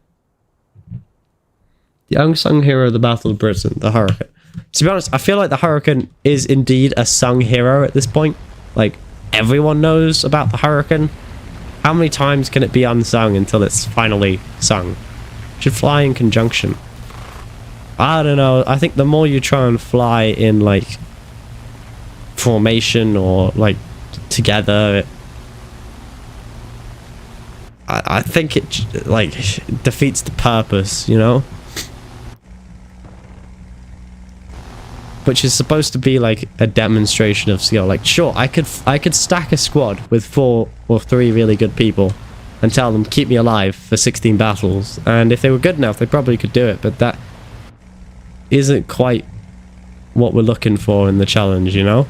The unsung hero of the Battle of Britain, the Hurricane. To be honest, I feel like the Hurricane is indeed a sung hero at this point. Like, everyone knows about the Hurricane. How many times can it be unsung until it's finally sung? Should fly in conjunction. I don't know. I think the more you try and fly in, like, formation or, like, together, I think it, like, defeats the purpose, you know? Which is supposed to be, like, a demonstration of skill. Like, sure, I could stack a squad with 4 or 3 really good people and tell them, keep me alive for 16 battles. And if they were good enough, they probably could do it, but that isn't quite what we're looking for in the challenge, you know?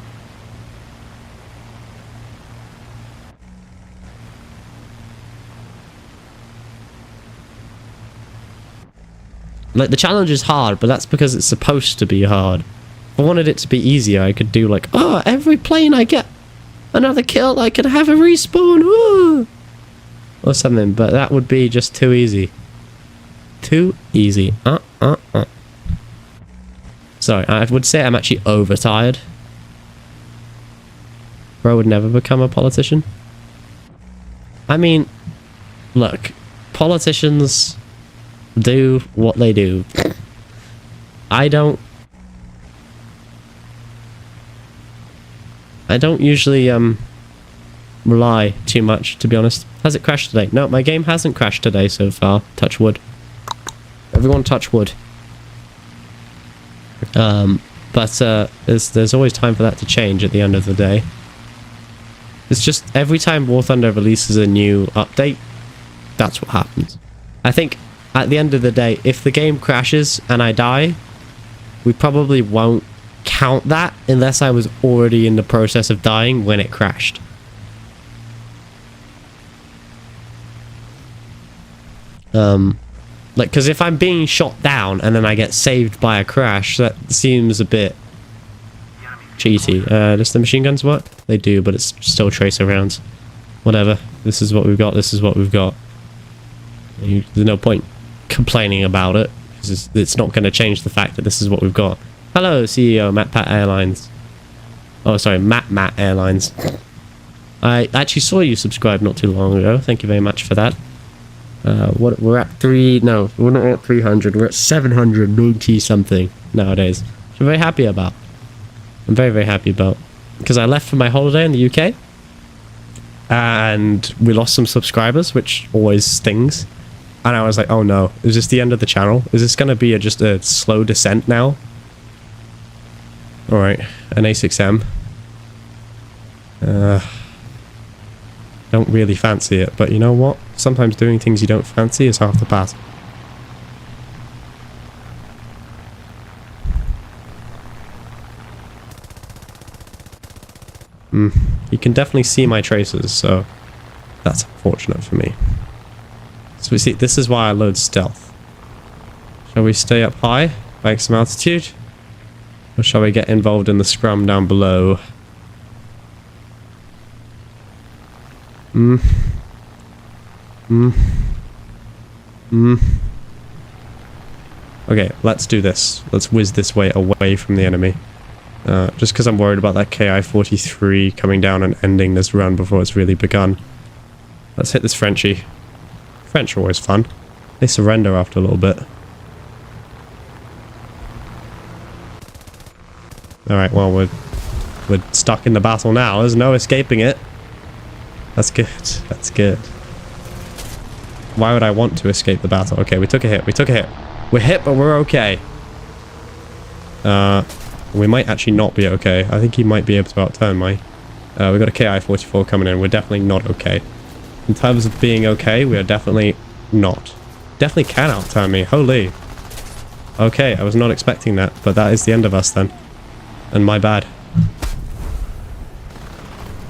Like, the challenge is hard, but that's because it's supposed to be hard. If I wanted it to be easier, I could do like, oh, every plane I get another kill, I can have a respawn, ooh! Or something, but that would be just too easy. Too easy. Sorry, I would say I'm actually overtired. Bro would never become a politician. I mean, look, politicians do what they do. I don't usually rely too much, to be honest. Has it crashed today? No, my game hasn't crashed today so far. Touch wood. Everyone touch wood. But there's always time for that to change at the end of the day. It's just every time Warthunder releases a new update, that's what happens. I think at the end of the day, if the game crashes and I die, we probably won't count that unless I was already in the process of dying when it crashed. Like, because if I'm being shot down and then I get saved by a crash, that seems a bit cheaty. Does the machine guns work? They do, but it's still tracer rounds. Whatever. This is what we've got. This is what we've got. There's no point complaining about it, because it's not going to change the fact that this is what we've got. Hello, CEO, MatPat Airlines. Oh, sorry, Matt Airlines. I actually saw you subscribe not too long ago. Thank you very much for that. We're at no, we're not at 300. We're at 790 something nowadays. Which I'm very happy about. I'm very, very happy about. Because I left for my holiday in the UK. And we lost some subscribers, which always stings. And I was like, oh no, is this the end of the channel? Is this going to be just a slow descent now? Alright, an A6M. Don't really fancy it, but you know what? Sometimes doing things you don't fancy is half the battle. You can definitely see my traces, so that's unfortunate for me. So we see, this is why I load stealth. Shall we stay up high, bank some altitude? Or shall we get involved in the scrum down below? Okay, let's do this. Let's whiz this way away from the enemy. Just because I'm worried about that KI-43 coming down and ending this run before it's really begun. Let's hit this Frenchie. French are always fun. They surrender after a little bit. Alright, well, we're stuck in the battle now. There's no escaping it. That's good. That's good. Why would I want to escape the battle? Okay, we took a hit. We took a hit. We're hit, but we're okay. We might actually not be okay. I think he might be able to outturn my... we've got a KI-44 coming in. We're definitely not okay. In terms of being okay, we are definitely not. Definitely can outturn me. Holy. Okay, I was not expecting that, but that is the end of us then. And my bad.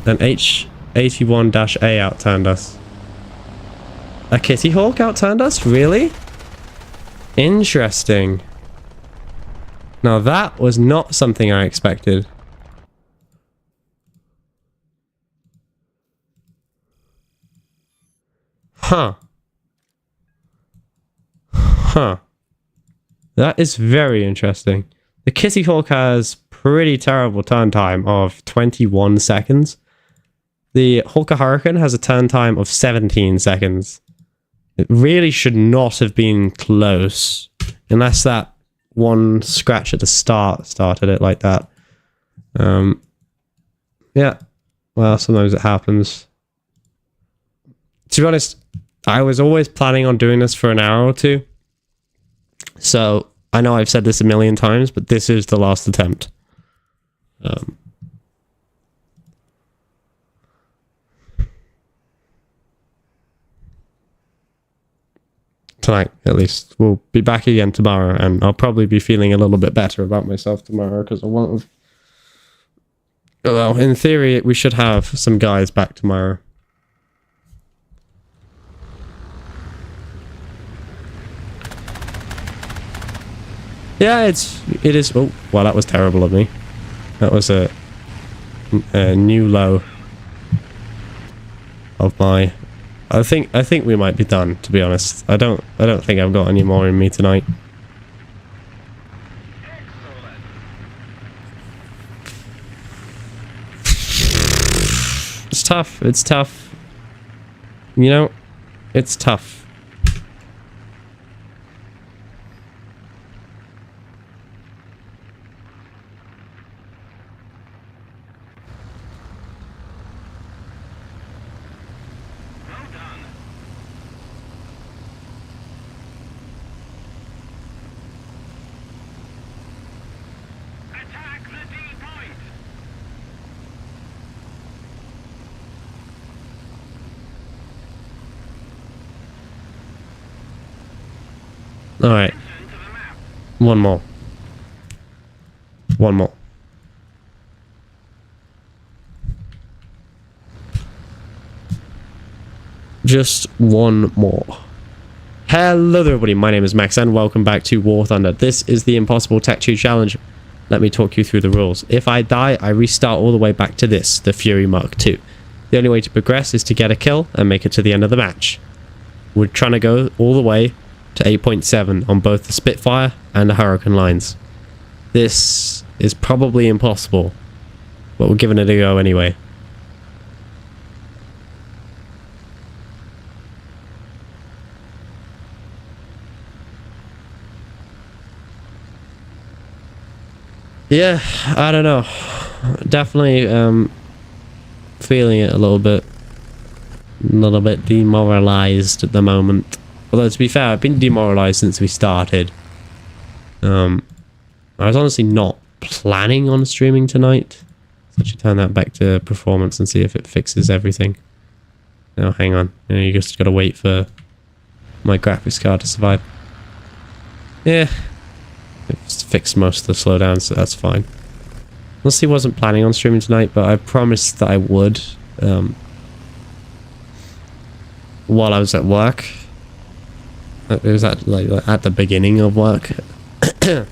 An H-81-A outturned us. A Kitty Hawk outturned us? Really? Interesting. Now that was not something I expected. Huh. Huh. That is very interesting. The Kitty Hawk has pretty terrible turn time of 21 seconds. The Hawker Hurricane has a turn time of 17 seconds. It really should not have been close. Unless that one scratch at the start started it like that. Yeah. Well, sometimes it happens. To be honest, I was always planning on doing this for an hour or two. So, I know I've said this a million times, but this is the last attempt. Tonight, at least. We'll be back again tomorrow, and I'll probably be feeling a little bit better about myself tomorrow, because I won't have... Well, in theory, we should have some guys back tomorrow. Yeah, it is... Oh, well, that was terrible of me. That was a new low of my... I think we might be done, to be honest. I don't think I've got any more in me tonight. It's tough. It's tough. You know, it's tough. Alright. One more. One more. Just one more. Hello there everybody, my name is Max and welcome back to Warthunder. This is the Impossible Tech 2 Challenge. Let me talk you through the rules. If I die, I restart all the way back to this, the Fury Mark II. The only way to progress is to get a kill and make it to the end of the match. We're trying to go all the way to 8.7 on both the Spitfire and the Hurricane lines. This is probably impossible, but we're giving it a go anyway. Yeah, I don't know. Definitely feeling it a little bit demoralized at the moment. Although to be fair, I've been demoralized since we started. I was honestly not planning on streaming tonight. So I should turn that back to performance and see if it fixes everything. Oh, hang on. You just gotta wait for my graphics card to survive. Yeah. It's fixed most of the slowdowns, so that's fine. Honestly, wasn't planning on streaming tonight, but I promised that I would while I was at work. It was at the beginning of work. And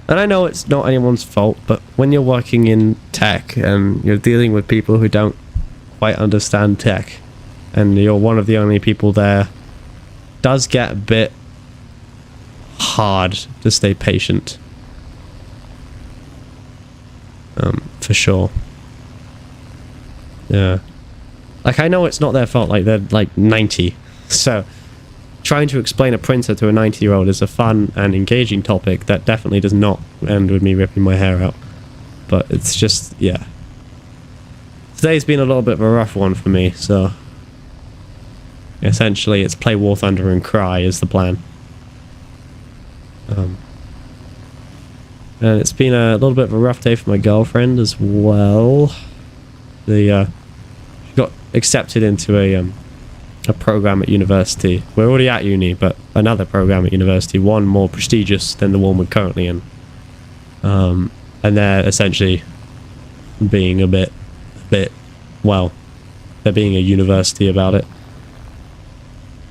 I know it's not anyone's fault, but when you're working in tech and you're dealing with people who don't quite understand tech, and you're one of the only people there, it does get a bit hard to stay patient. For sure. Yeah. Like, I know it's not their fault, like, they're like 90. So, trying to explain a printer to a 90-year-old is a fun and engaging topic that definitely does not end with me ripping my hair out. But it's just, yeah. Today's been a little bit of a rough one for me, so essentially it's play Warthunder and cry is the plan. And it's been a little bit of a rough day for my girlfriend as well. She got accepted into a program at university. We're already at uni, but another program at university, one more prestigious than the one we're currently in. And they're essentially being a bit, well, they're being a university about it.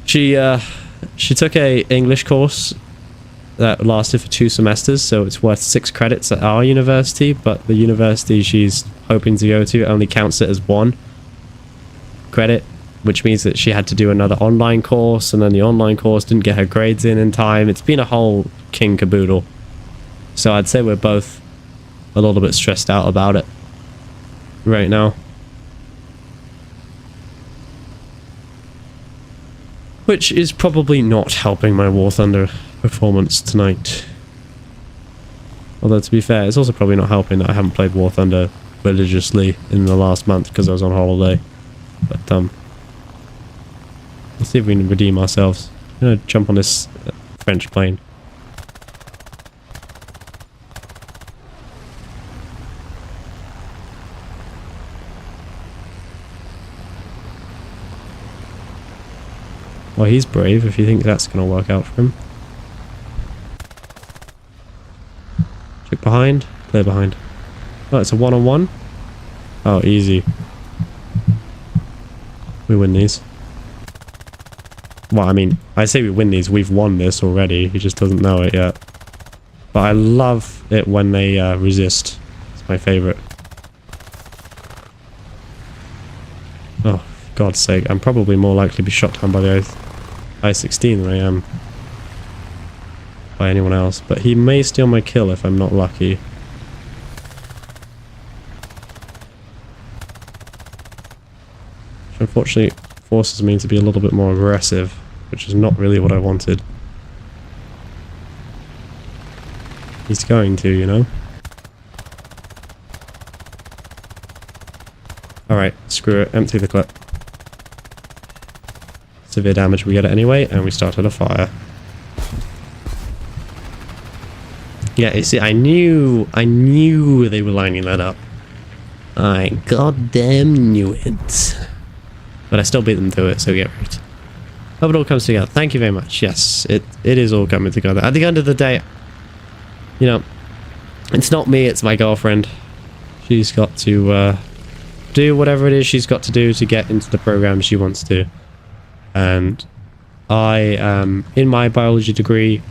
She took a English course that lasted for 2 semesters, so it's worth 6 credits at our university, but the university she's hoping to go to only counts it as 1 credit, which means that she had to do another online course, and then the online course didn't get her grades in time. It's been a whole king caboodle. So I'd say we're both a little bit stressed out about it right now. Which is probably not helping my Warthunder performance tonight. Although to be fair, it's also probably not helping that I haven't played Warthunder religiously in the last month because I was on holiday. But let's see if we can redeem ourselves. I'm gonna jump on this French plane. Well, he's brave if you think that's gonna work out for him. Check behind. Clear behind. Oh, it's a one-on-one? Oh, easy. We win these. Well, I mean, I say we win these. We've won this already. He just doesn't know it yet. But I love it when they resist. It's my favourite. Oh, for God's sake. I'm probably more likely to be shot down by the I-16 than I am by anyone else. But he may steal my kill if I'm not lucky. Which unfortunately forces me to be a little bit more aggressive, which is not really what I wanted. He's going to, you know? Alright, screw it. Empty the clip. Severe damage, we get it anyway, and we started a fire. Yeah, you see, I knew they were lining that up. I goddamn knew it. But I still beat them to it, so get right. Hope it all comes together. Thank you very much. Yes, it is all coming together. At the end of the day, you know, it's not me, it's my girlfriend. She's got to do whatever it is she's got to do to get into the program she wants to. And I am, in my biology degree,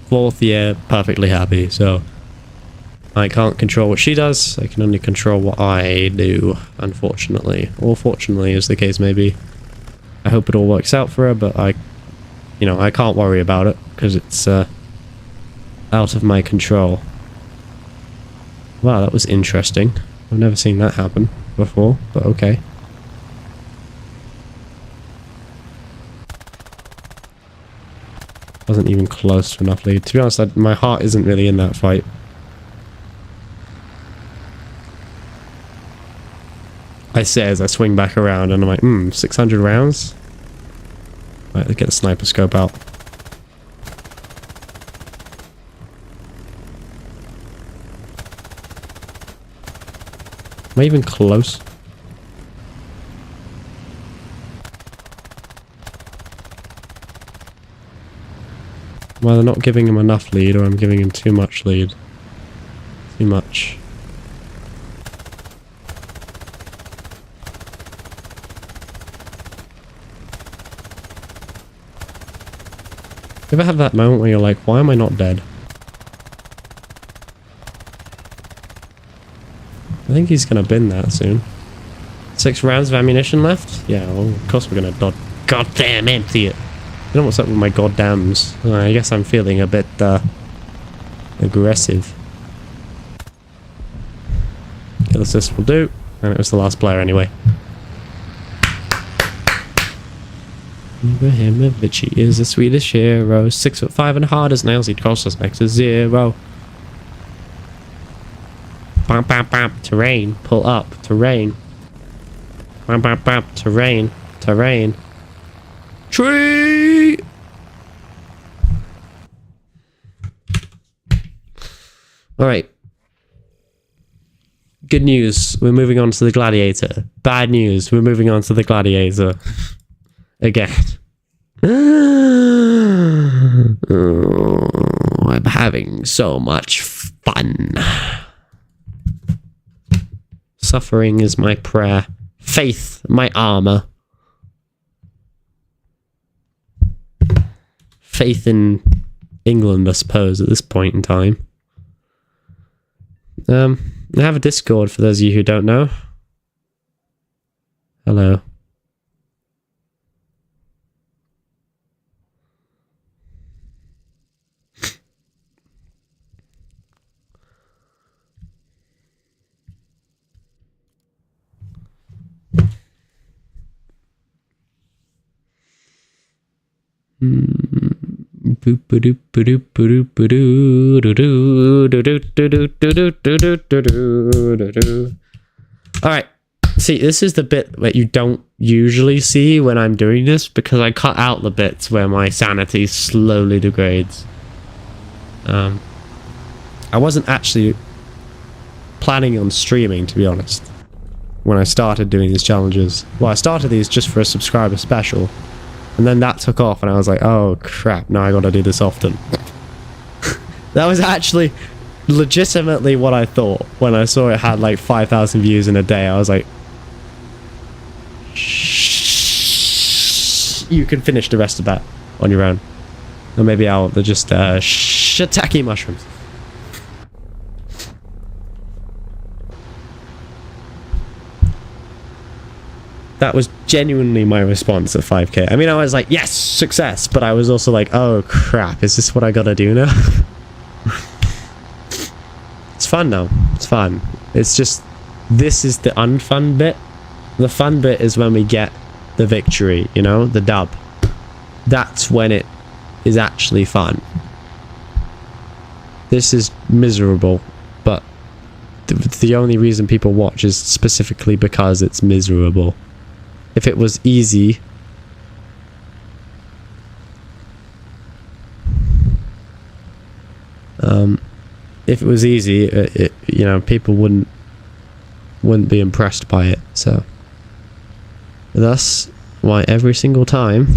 4th year, perfectly happy. So I can't control what she does. I can only control what I do, unfortunately. Or fortunately, as the case may be. I hope it all works out for her, but I can't worry about it because it's out of my control. Wow, that was interesting. I've never seen that happen before, but okay. Wasn't even close to enough lead. To be honest, my heart isn't really in that fight. I say as I swing back around and I'm like, 600 rounds? Right, let's get the sniper scope out. Am I even close? Well, they're not giving him enough lead, or I'm giving him too much lead. Too much. You ever have that moment where you're like, why am I not dead? I think he's gonna bin that soon. 6 rounds of ammunition left? Yeah, well, of course we're gonna goddamn empty it. You know what's up with my goddams? I guess I'm feeling a bit, aggressive. Kill assist will do. And it was the last player anyway. Ibrahimovic is a Swedish hero. 6'5" and hard as nails. He'd cost us next to 0. Bam, bam, bam. Terrain. Pull up. Terrain. Bam, bam, bam. Terrain. Terrain. Tree! Alright. Good news. We're moving on to the Gladiator. Bad news. We're moving on to the Gladiator. Again. Oh, I'm having so much fun. Suffering is my prayer. Faith, my armor. Faith in England, I suppose, at this point in time. I have a Discord for those of you who don't know. Hello. Alright, see, this is the bit that you don't usually see when I'm doing this, because I cut out the bits where my sanity slowly degrades. I wasn't actually planning on streaming, to be honest, when I started doing these challenges. Well, I started these just for a subscriber special. And then that took off and I was like, oh crap, now I gotta do this often. That was actually legitimately what I thought when I saw it had like 5,000 views in a day. I was like, you can finish the rest of that on your own. Or maybe I'll just shiitake mushrooms. That was genuinely my response at 5k. I mean, I was like, yes, success, but I was also like, oh crap, is this what I gotta do now? It's fun though. It's fun. It's just, this is the unfun bit. The fun bit is when we get the victory, you know, the dub. That's when it is actually fun. This is miserable, but the only reason people watch is specifically because it's miserable. If it was easy, you know, people wouldn't be impressed by it. So, thus, Why, every single time?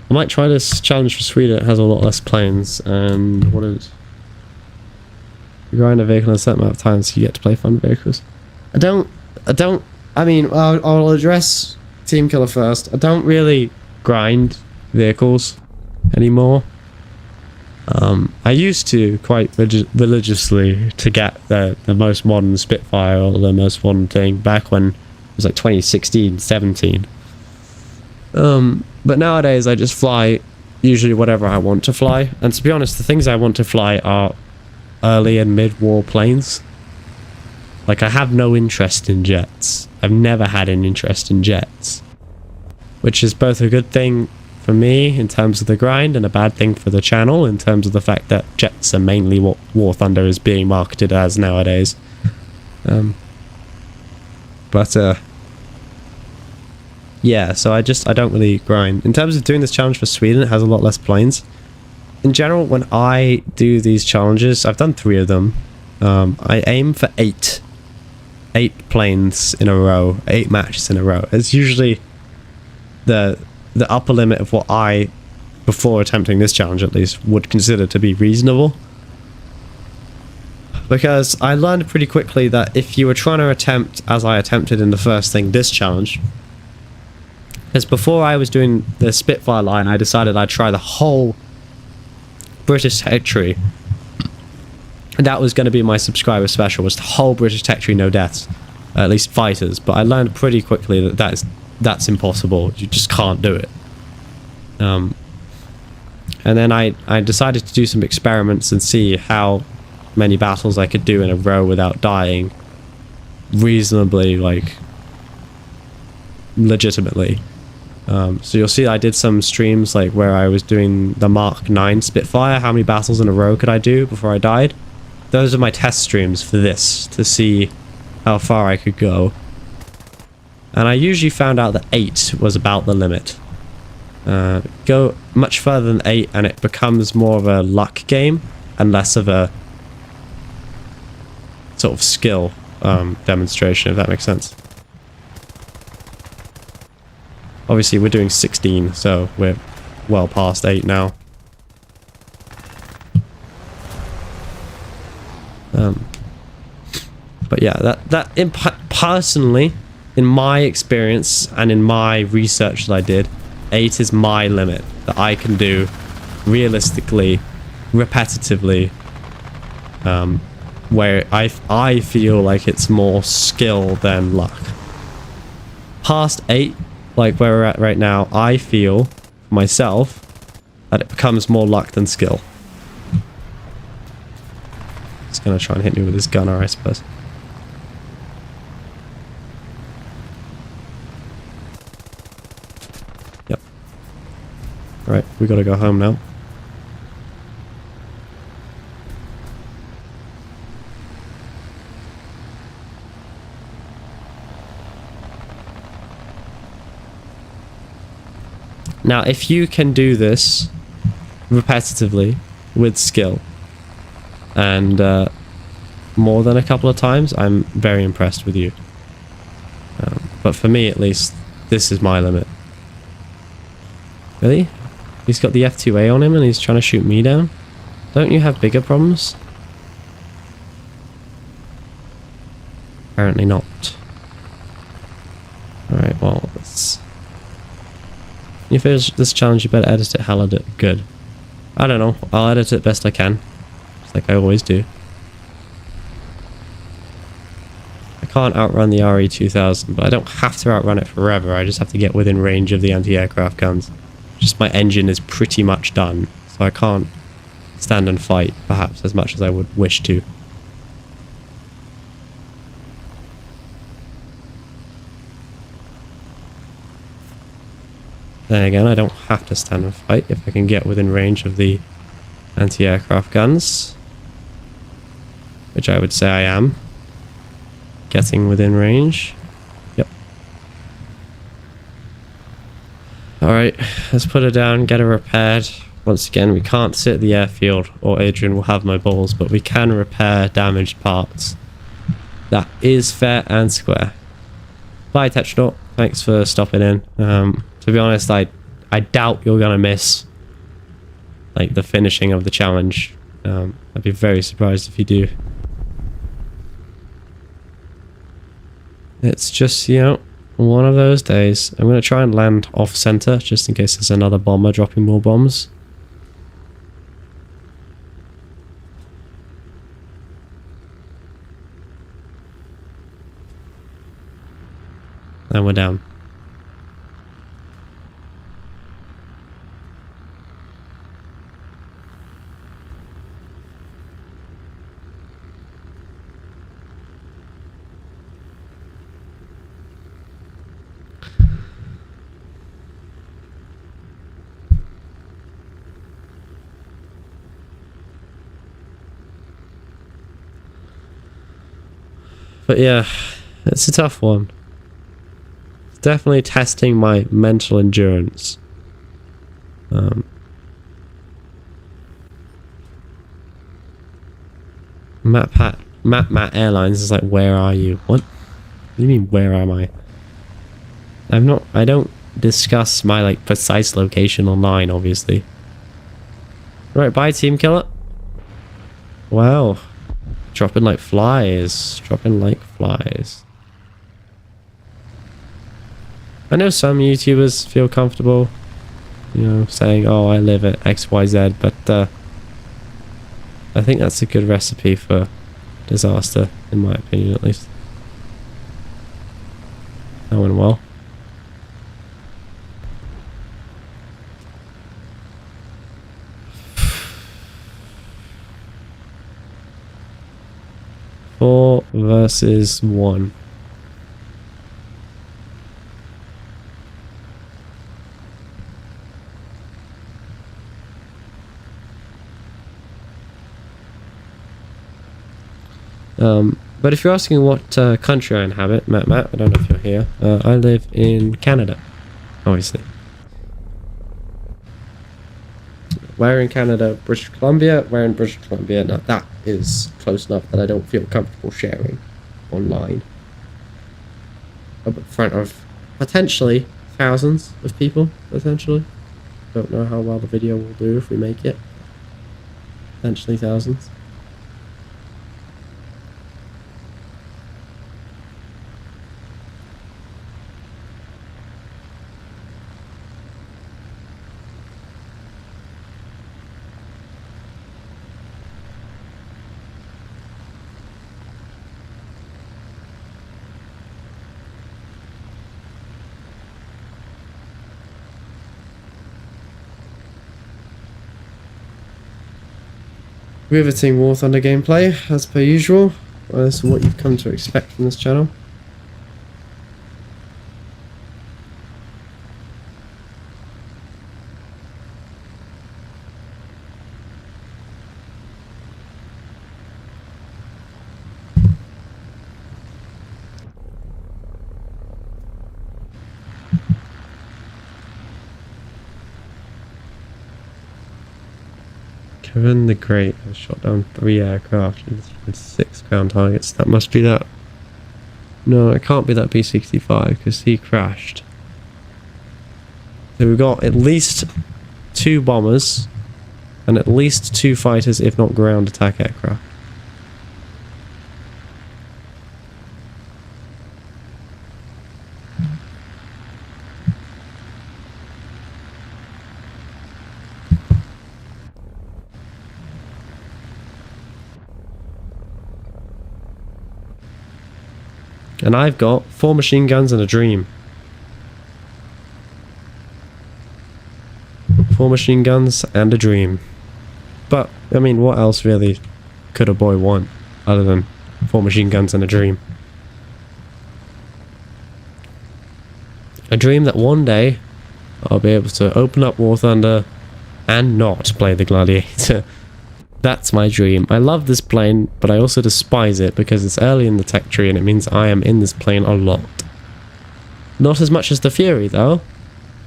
I might try this challenge for Sweden. It has a lot less planes. And what is... You grind a vehicle in a certain amount of time so you get to play fun vehicles. I mean, I'll address Team Killer first. I don't really grind vehicles anymore. I used to quite religiously to get the most modern Spitfire or the most modern thing back when it was like 2016, 17. But nowadays I just fly usually whatever I want to fly. And to be honest, the things I want to fly are early and mid-war planes. Like, I have no interest in jets. I've never had an interest in jets. Which is both a good thing for me in terms of the grind and a bad thing for the channel in terms of the fact that jets are mainly what Warthunder is being marketed as nowadays. Yeah, so I don't really grind. In terms of doing this challenge for Sweden, it has a lot less planes. In general, when I do these challenges, I've done 3 of them. I aim for 8 planes in a row, 8 matches in a row. It's usually the upper limit of what I, before attempting this challenge at least, would consider to be reasonable. Because I learned pretty quickly that if you were trying to attempt, as I attempted in the first thing, this challenge, because before I was doing the Spitfire line, I decided I'd try the whole British territory. And that was going to be my subscriber special, was the whole British territory, no deaths. At least fighters. But I learned pretty quickly that that's impossible. You just can't do it. And then I decided to do some experiments and see how many battles I could do in a row without dying. Reasonably, like, legitimately. So you'll see I did some streams like where I was doing the Mark 9 Spitfire. How many battles in a row could I do before I died? Those are my test streams for this, to see how far I could go. And I usually found out that 8 was about the limit. Go much further than 8 and it becomes more of a luck game and less of a sort of skill demonstration, if that makes sense. Obviously we're doing 16, so we're well past 8 now. But yeah, personally, in my experience and in my research that I did, 8 is my limit that I can do realistically, repetitively, where I feel like it's more skill than luck. Past 8, like where we're at right now, I feel myself that it becomes more luck than skill. He's gonna try and hit me with his gunner, I suppose. Yep. Alright, we gotta go home now. Now, if you can do this repetitively with skill and more than a couple of times, I'm very impressed with you. But for me, at least, this is my limit. Really? He's got the F2A on him and he's trying to shoot me down? Don't you have bigger problems? Apparently not. Alright, well, let's... You finish this challenge, you better edit it hella good. I don't know. I'll edit it best I can. Just like I always do. I can't outrun the RE2000, but I don't have to outrun it forever. I just have to get within range of the anti-aircraft guns. Just my engine is pretty much done, so I can't stand and fight, perhaps, as much as I would wish to. Then again, I don't have to stand and fight if I can get within range of the anti-aircraft guns. Which I would say I am. Getting within range. Yep. Alright, let's put her down, get her repaired. Once again, we can't sit at the airfield or Adrian will have my balls, but we can repair damaged parts. That is fair and square. Bye, Tetradoc. Thanks for stopping in. To be honest, I doubt you're gonna miss like the finishing of the challenge. I'd be very surprised if you do. It's just, you know, one of those days. I'm gonna try and land off center just in case there's another bomber dropping more bombs. And we're down. But yeah, it's a tough one. It's definitely testing my mental endurance. Matt Airlines is like, where are you? What? What do you mean, where am I? I don't discuss my like precise location online, obviously. Right, bye Team Killer. Wow. Dropping like flies. Dropping like flies. I know some YouTubers feel comfortable, you know, saying, oh, I live at XYZ, but I think that's a good recipe for disaster, in my opinion at least. That went well. Four versus one. But if you're asking what country I inhabit, Matt, I don't know if you're here. I live in Canada, obviously. Where in Canada? British Columbia. Where in British Columbia? Now that is close enough that I don't feel comfortable sharing online. Up in front of potentially thousands of people, potentially. Don't know how well the video will do if we make it. Potentially thousands. Riveting Warthunder gameplay, as per usual. Well, this is what you've come to expect from this channel. Kevin the Great has shot down 3 aircraft and 6 ground targets. That must be that. No, it can't be that B-65 because he crashed. So we've got at least 2 bombers and at least 2 fighters, if not ground attack aircraft. And I've got 4 machine guns and a dream. 4 machine guns and a dream. But, I mean, what else really could a boy want other than 4 machine guns and a dream? A dream that one day I'll be able to open up Warthunder and not play the Gladiator. That's my dream. I love this plane, but I also despise it because it's early in the tech tree and it means I am in this plane a lot. Not as much as the Fury, though.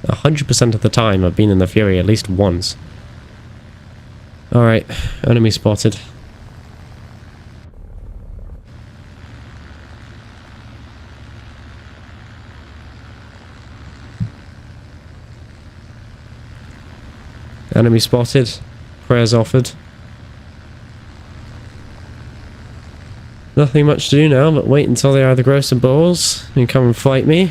100% of the time I've been in the Fury at least once. Alright, enemy spotted. Enemy spotted. Prayers offered. Nothing much to do now but wait until they either grow some balls and come and fight me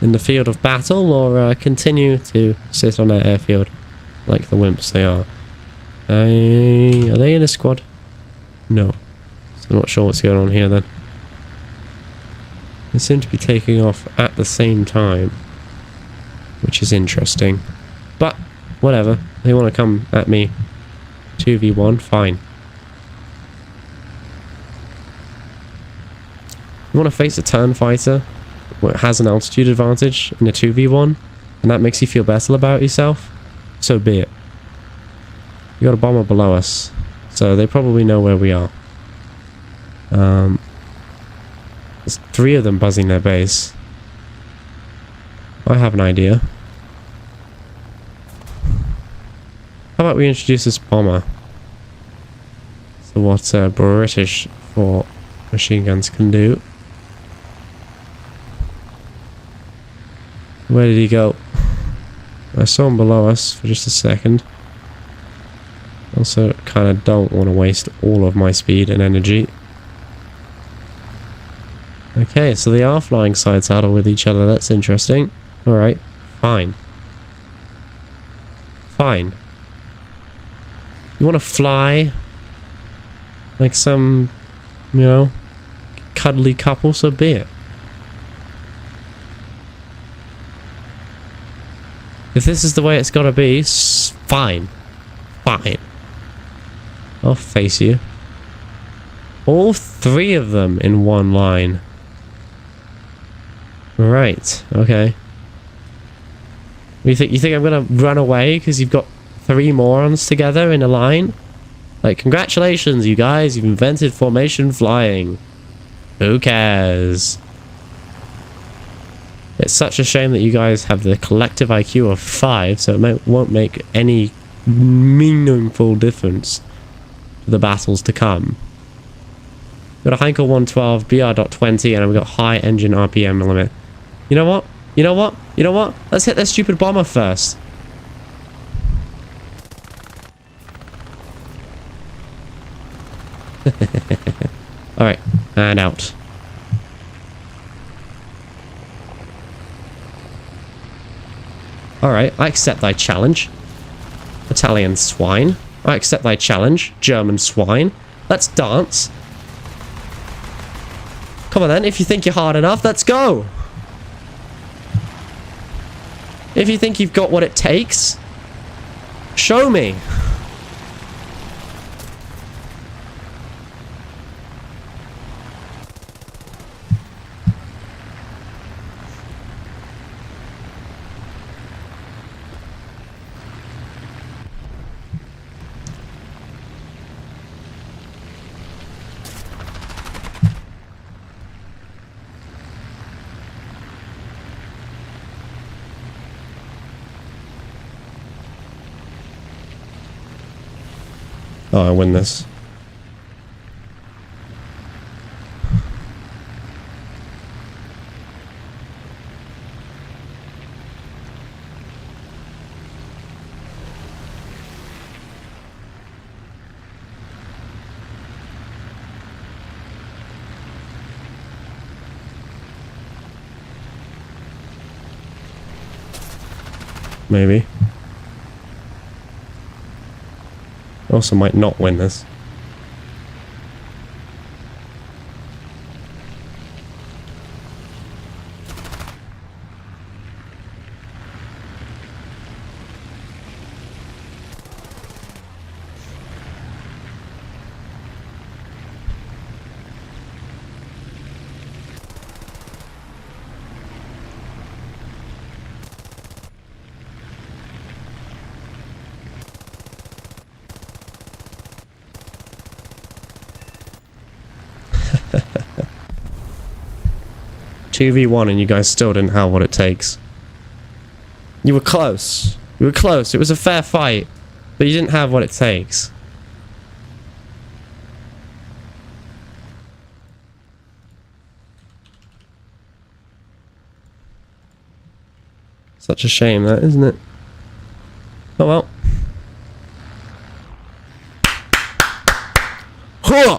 in the field of battle, or continue to sit on their airfield like the wimps they are. Are they in a squad? No. So I'm not sure what's going on here then. They seem to be taking off at the same time, which is interesting. But whatever, they want to come at me 2v1, fine. You want to face a turn fighter that has an altitude advantage in a 2v1, and that makes you feel better about yourself? So be it. We got a bomber below us, so they probably know where we are. There's 3 of them buzzing their base. I have an idea. How about we introduce this bomber? So what British for machine guns can do. Where did he go? I saw him below us for just a second. Also, kind of don't want to waste all of my speed and energy. Okay, so they are flying side saddle with each other. That's interesting. Alright, fine. Fine. You want to fly like some, you know, cuddly couple, so be it. If this is the way it's gotta be, fine. Fine. I'll face you. All 3 of them in one line. Right, okay. You think I'm gonna run away because you've got 3 morons together in a line? Like, congratulations, you guys, you've invented formation flying. Who cares? It's such a shame that you guys have the collective IQ of 5, so it won't make any meaningful difference to the battles to come. We've got a Heinkel 112, BR.20, and we've got high engine RPM limit. You know what? You know what? You know what? Let's hit that stupid bomber first. Alright, and out. Alright, I accept thy challenge. Italian swine. I accept thy challenge, German swine. Let's dance. Come on then, if you think you're hard enough, let's go. If you think you've got what it takes, show me. Oh, I win this. Maybe. Also might not win this. Two v one and you guys still didn't have what it takes. You were close. You were close. It was a fair fight. But you didn't have what it takes. Such a shame, that, isn't it? Oh well. Huh!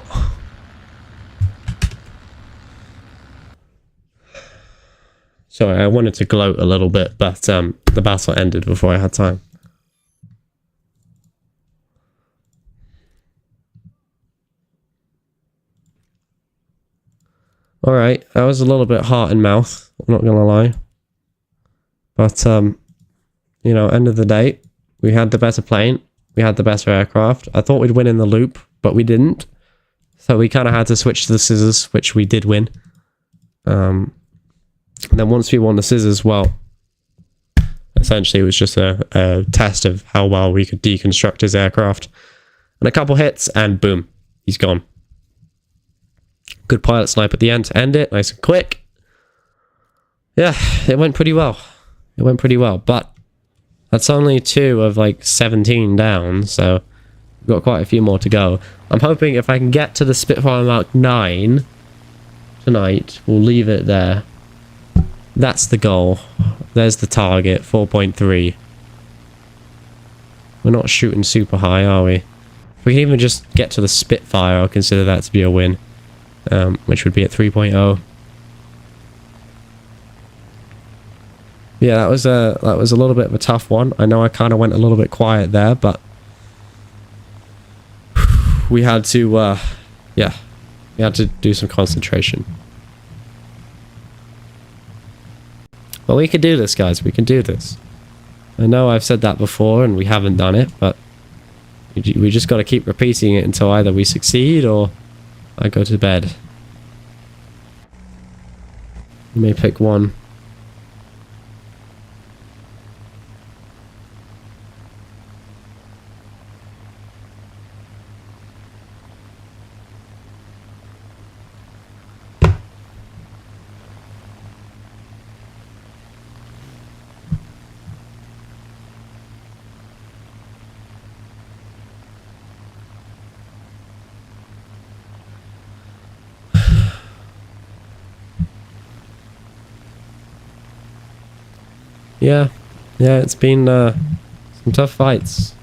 Sorry, I wanted to gloat a little bit, but the battle ended before I had time. Alright, I was a little bit heart and mouth, I'm not gonna lie. But, you know, end of the day, we had the better plane, we had the better aircraft. I thought we'd win in the loop, but we didn't. So we kind of had to switch to the scissors, which we did win. And then once we won the scissors, well, essentially it was just a test of how well we could deconstruct his aircraft. And a couple hits, and boom, he's gone. Good pilot snipe at the end to end it, nice and quick. Yeah, it went pretty well. It went pretty well, but that's only 2 of like 17 down, so we've got quite a few more to go. I'm hoping if I can get to the Spitfire Mark 9 tonight, we'll leave it there. That's the goal. There's the target, 4.3. We're not shooting super high, are we? If we can even just get to the Spitfire, I'll consider that to be a win. Which would be at 3.0. Yeah, that was a little bit of a tough one. I know I kind of went a little bit quiet there, but we had to, yeah, we had to do some concentration. But we can do this, guys. We can do this. I know I've said that before and we haven't done it, but we just got to keep repeating it until either we succeed or I go to bed. You may pick one. Yeah, it's been some tough fights.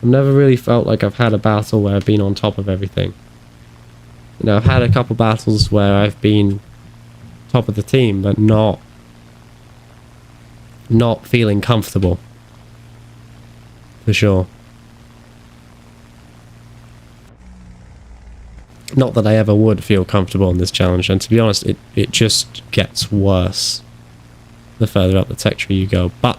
I've never really felt like I've had a battle where I've been on top of everything. You know, I've had a couple battles where I've been top of the team, but not feeling comfortable. For sure. Not that I ever would feel comfortable in this challenge, and to be honest, it just gets worse the further up the tech tree you go. But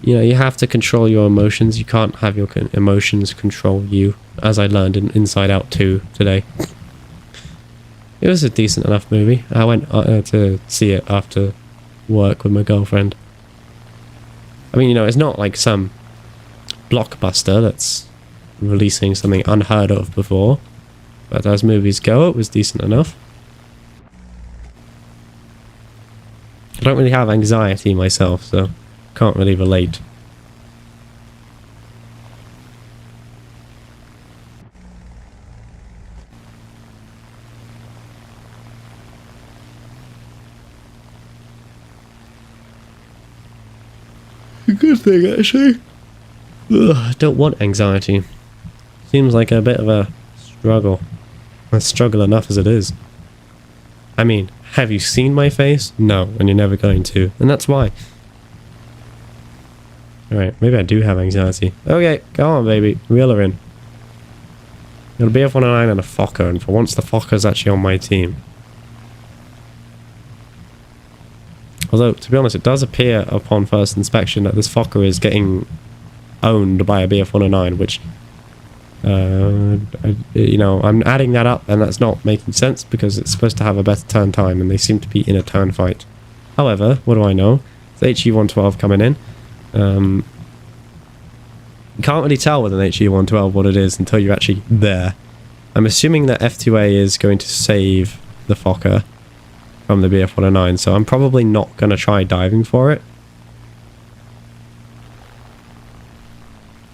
you know, you have to control your emotions. You can't have your emotions control you, as I learned in Inside Out 2 today. It was a decent enough movie. I went to see it after work with my girlfriend. I mean, you know, it's not like some blockbuster that's releasing something unheard of before, but as movies go, it was decent enough. I don't really have anxiety myself, so can't really relate. A good thing, actually. Ugh, I don't want anxiety. Seems like a bit of a struggle. A struggle enough as it is. I mean, have you seen my face? No, and you're never going to. And that's why. Alright, maybe I do have anxiety. Okay, go on, baby. Reel her in. Got a BF-109 and a Fokker, and for once the Fokker's actually on my team. Although, to be honest, it does appear upon first inspection that this Fokker is getting owned by a BF-109, which... you know, I'm adding that up and that's not making sense because it's supposed to have a better turn time and they seem to be in a turn fight. However, what do I know? It's HE-112 coming in. You can't really tell with an HE-112 what it is until you're actually there. I'm assuming that F2A is going to save the Fokker from the BF-109, so I'm probably not going to try diving for it.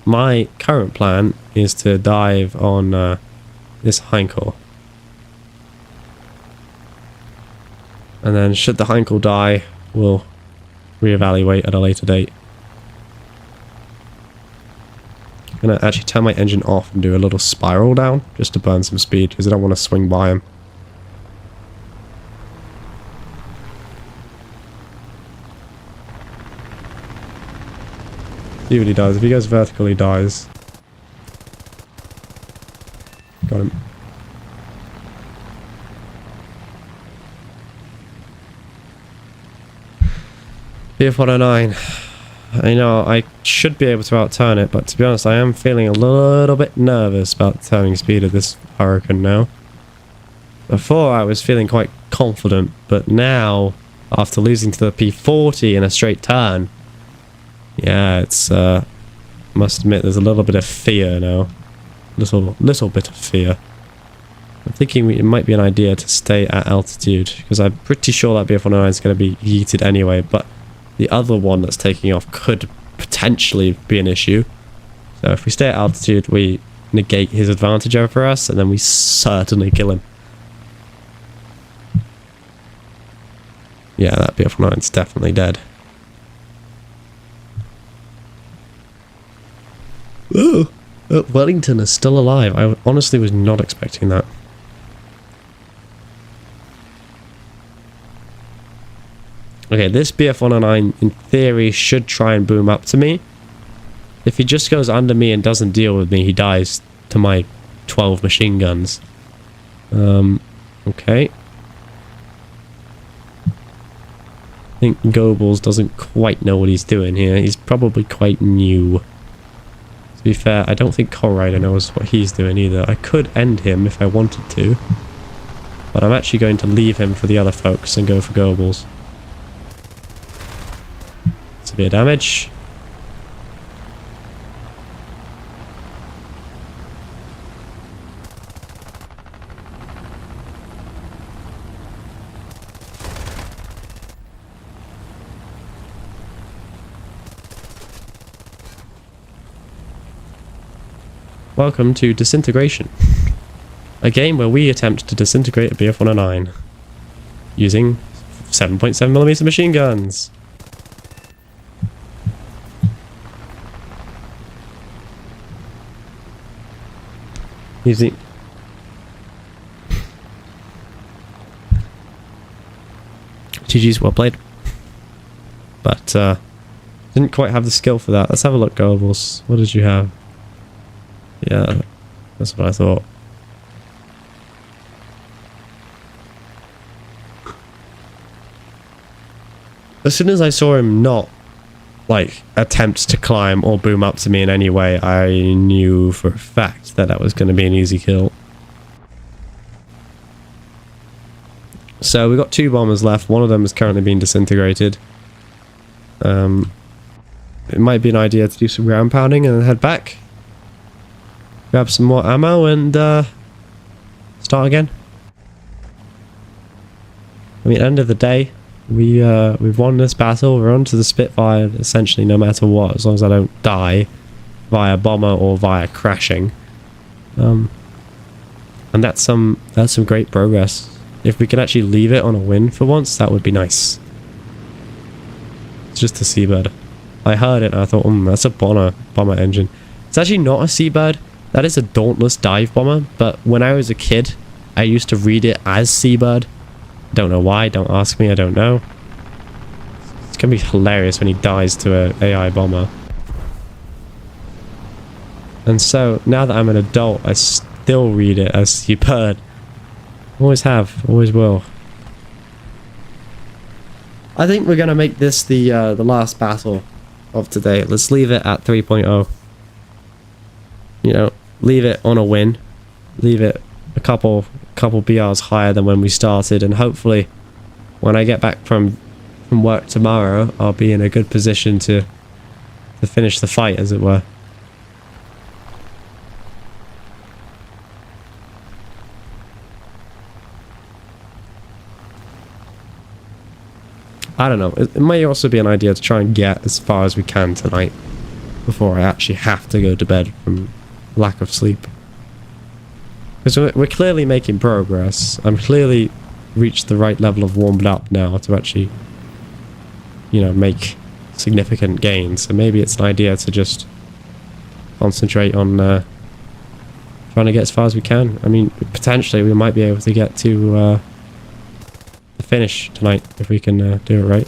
my current plan is to dive on this Heinkel. And then should the Heinkel die, we'll reevaluate at a later date. I'm going to actually turn my engine off and do a little spiral down just to burn some speed because I don't want to swing by him. See what he does. If he goes vertical, he dies. Got him. BF-109. I know I should be able to outturn it, but to be honest, I am feeling a little bit nervous about the turning speed of this Hurricane now. Before, I was feeling quite confident, but now, after losing to the P40 in a straight turn, yeah, it's, must admit, there's a little bit of fear now. Little bit of fear. I'm thinking it might be an idea to stay at altitude, because I'm pretty sure that BF-109 is going to be yeeted anyway, but the other one that's taking off could potentially be an issue. So if we stay at altitude, we negate his advantage over us, and then we certainly kill him. Yeah, that BF-109 is definitely dead. Oh, Wellington is still alive. I honestly was not expecting that. Okay, this BF-109 in theory should try and boom up to me. If he just goes under me and doesn't deal with me, he dies to my 12 machine guns. Okay. I think Goebbels doesn't quite know what he's doing here. He's probably quite new. To be fair, I don't think Colrider knows what he's doing either. I could end him if I wanted to, but I'm actually going to leave him for the other folks and go for Goebbels. Severe damage. Welcome to Disintegration, a game where we attempt to disintegrate a BF-109 using 7.7mm machine guns. Using GG's, well played, but didn't quite have the skill for that. Let's have a look, Goebbels. What did you have? Yeah, that's what I thought. As soon as I saw him not, like, attempt to climb or boom up to me in any way, I knew for a fact that that was going to be an easy kill. So we've got 2 bombers left. One of them is currently being disintegrated. It might be an idea to do some ground pounding and then head back. Grab some more ammo and start again. I mean, end of the day, we've won this battle. We're on to the Spitfire essentially no matter what, as long as I don't die via bomber or via crashing. And that's some great progress. If we could actually leave it on a win for once, that would be nice. It's just a Seabird. I heard it and I thought, that's a bomber engine. It's actually not a Seabird. That is a Dauntless dive bomber, but when I was a kid, I used to read it as Seabird. Don't know why, don't ask me, I don't know. It's gonna be hilarious when he dies to an AI bomber. And so, now that I'm an adult, I still read it as Seabird. Always have, always will. I think we're gonna make this the last battle of today. Let's leave it at 3.0. You know, leave it on a win. Leave it a couple BRs higher than when we started, and hopefully when I get back from work tomorrow, I'll be in a good position to finish the fight, as it were. I don't know. It may also be an idea to try and get as far as we can tonight. before I actually have to go to bed from lack of sleep. Because we're clearly making progress. I'm clearly reached the right level of warmed up now to actually, you know, make significant gains. So maybe it's an idea to just concentrate on trying to get as far as we can. I mean, potentially we might be able to get to the finish tonight if we can do it right.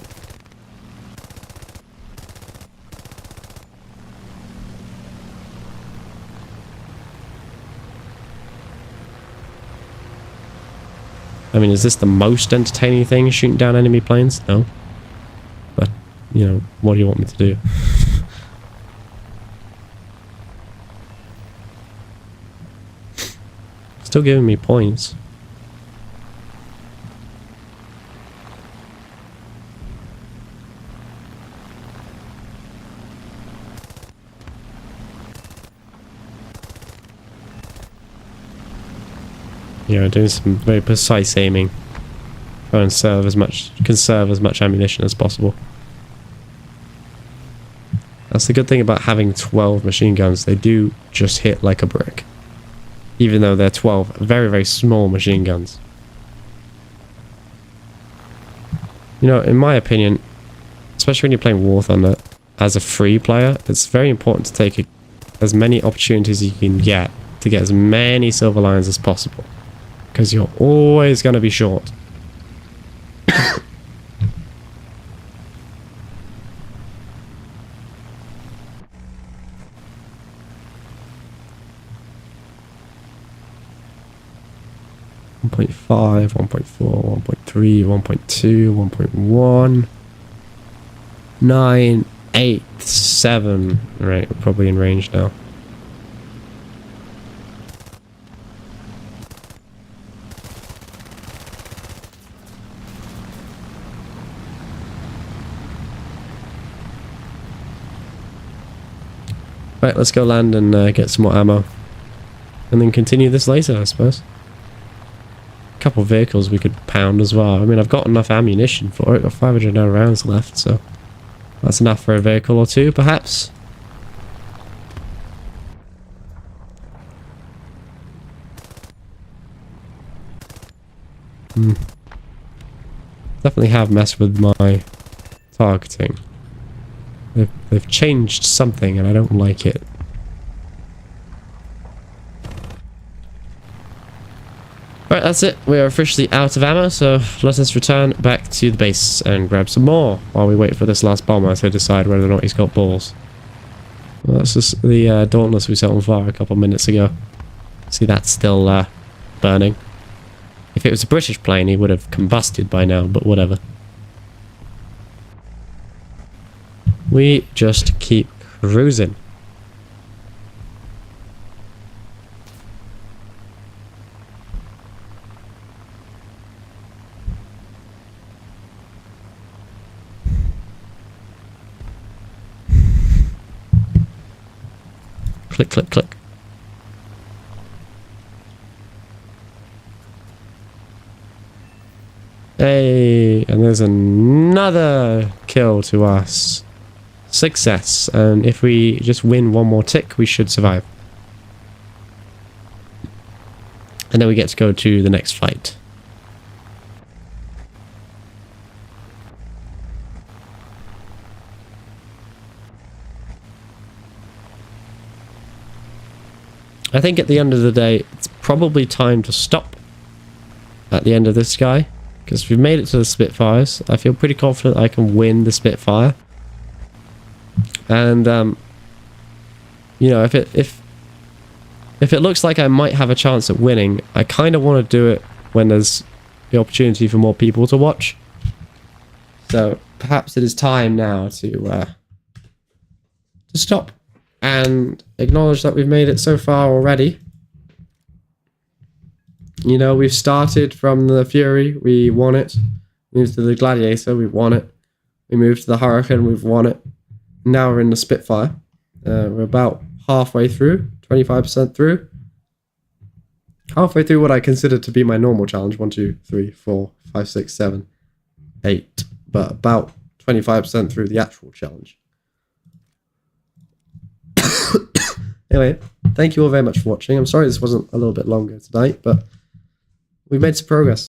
I mean, is this the most entertaining thing, shooting down enemy planes? No. But, you know, what do you want me to do? Still giving me points. Yeah, doing some very precise aiming. Try and conserve as much ammunition as possible. That's the good thing about having 12 machine guns. They do just hit like a brick. Even though they're 12 very, very small machine guns. You know, in my opinion, especially when you're playing Warthunder, as a free player, it's very important to take as many opportunities as you can get to get as many silver lions as possible. Because you're always going to be short. 1.5, 1.4, 1.3, 1.2, 1.1, 9, 8, 7. Right, we're probably in range now. Right, let's go land and get some more ammo. And then continue this later, I suppose. A couple of vehicles we could pound as well. I mean, I've got enough ammunition for it. I've got 500 rounds left, so that's enough for a vehicle or two, perhaps. Definitely have messed with my targeting. They've changed something and I don't like it. Right, that's it. We are officially out of ammo, so let us return back to the base and grab some more while we wait for this last bomber to decide whether or not he's got balls. Well, that's just the Dauntless we set on fire a couple of minutes ago. See, that's still burning. If it was a British plane, he would have combusted by now, but whatever. We just keep cruising. Click, click, click. Hey, and there's another kill to us. Success. And if we just win one more tick, we should survive. And then we get to go to the next fight. I think at the end of the day, it's probably time to stop at the end of this guy. Because we've made it to the Spitfires. I feel pretty confident I can win the Spitfire. And, you know, if it looks like I might have a chance at winning, I kind of want to do it when there's the opportunity for more people to watch. So perhaps it is time now to stop and acknowledge that we've made it so far already. You know, we've started from the Fury, we won it. Moved to the Gladiator, we won it. We moved to the Hurricane, we've won it. Now we're in the Spitfire. We're about halfway through, 25% through. Halfway through what I consider to be my normal challenge. 1, 2, 3, 4, 5, 6, 7, 8. But about 25% through the actual challenge. Anyway, thank you all very much for watching. I'm sorry this wasn't a little bit longer tonight, but we've made some progress.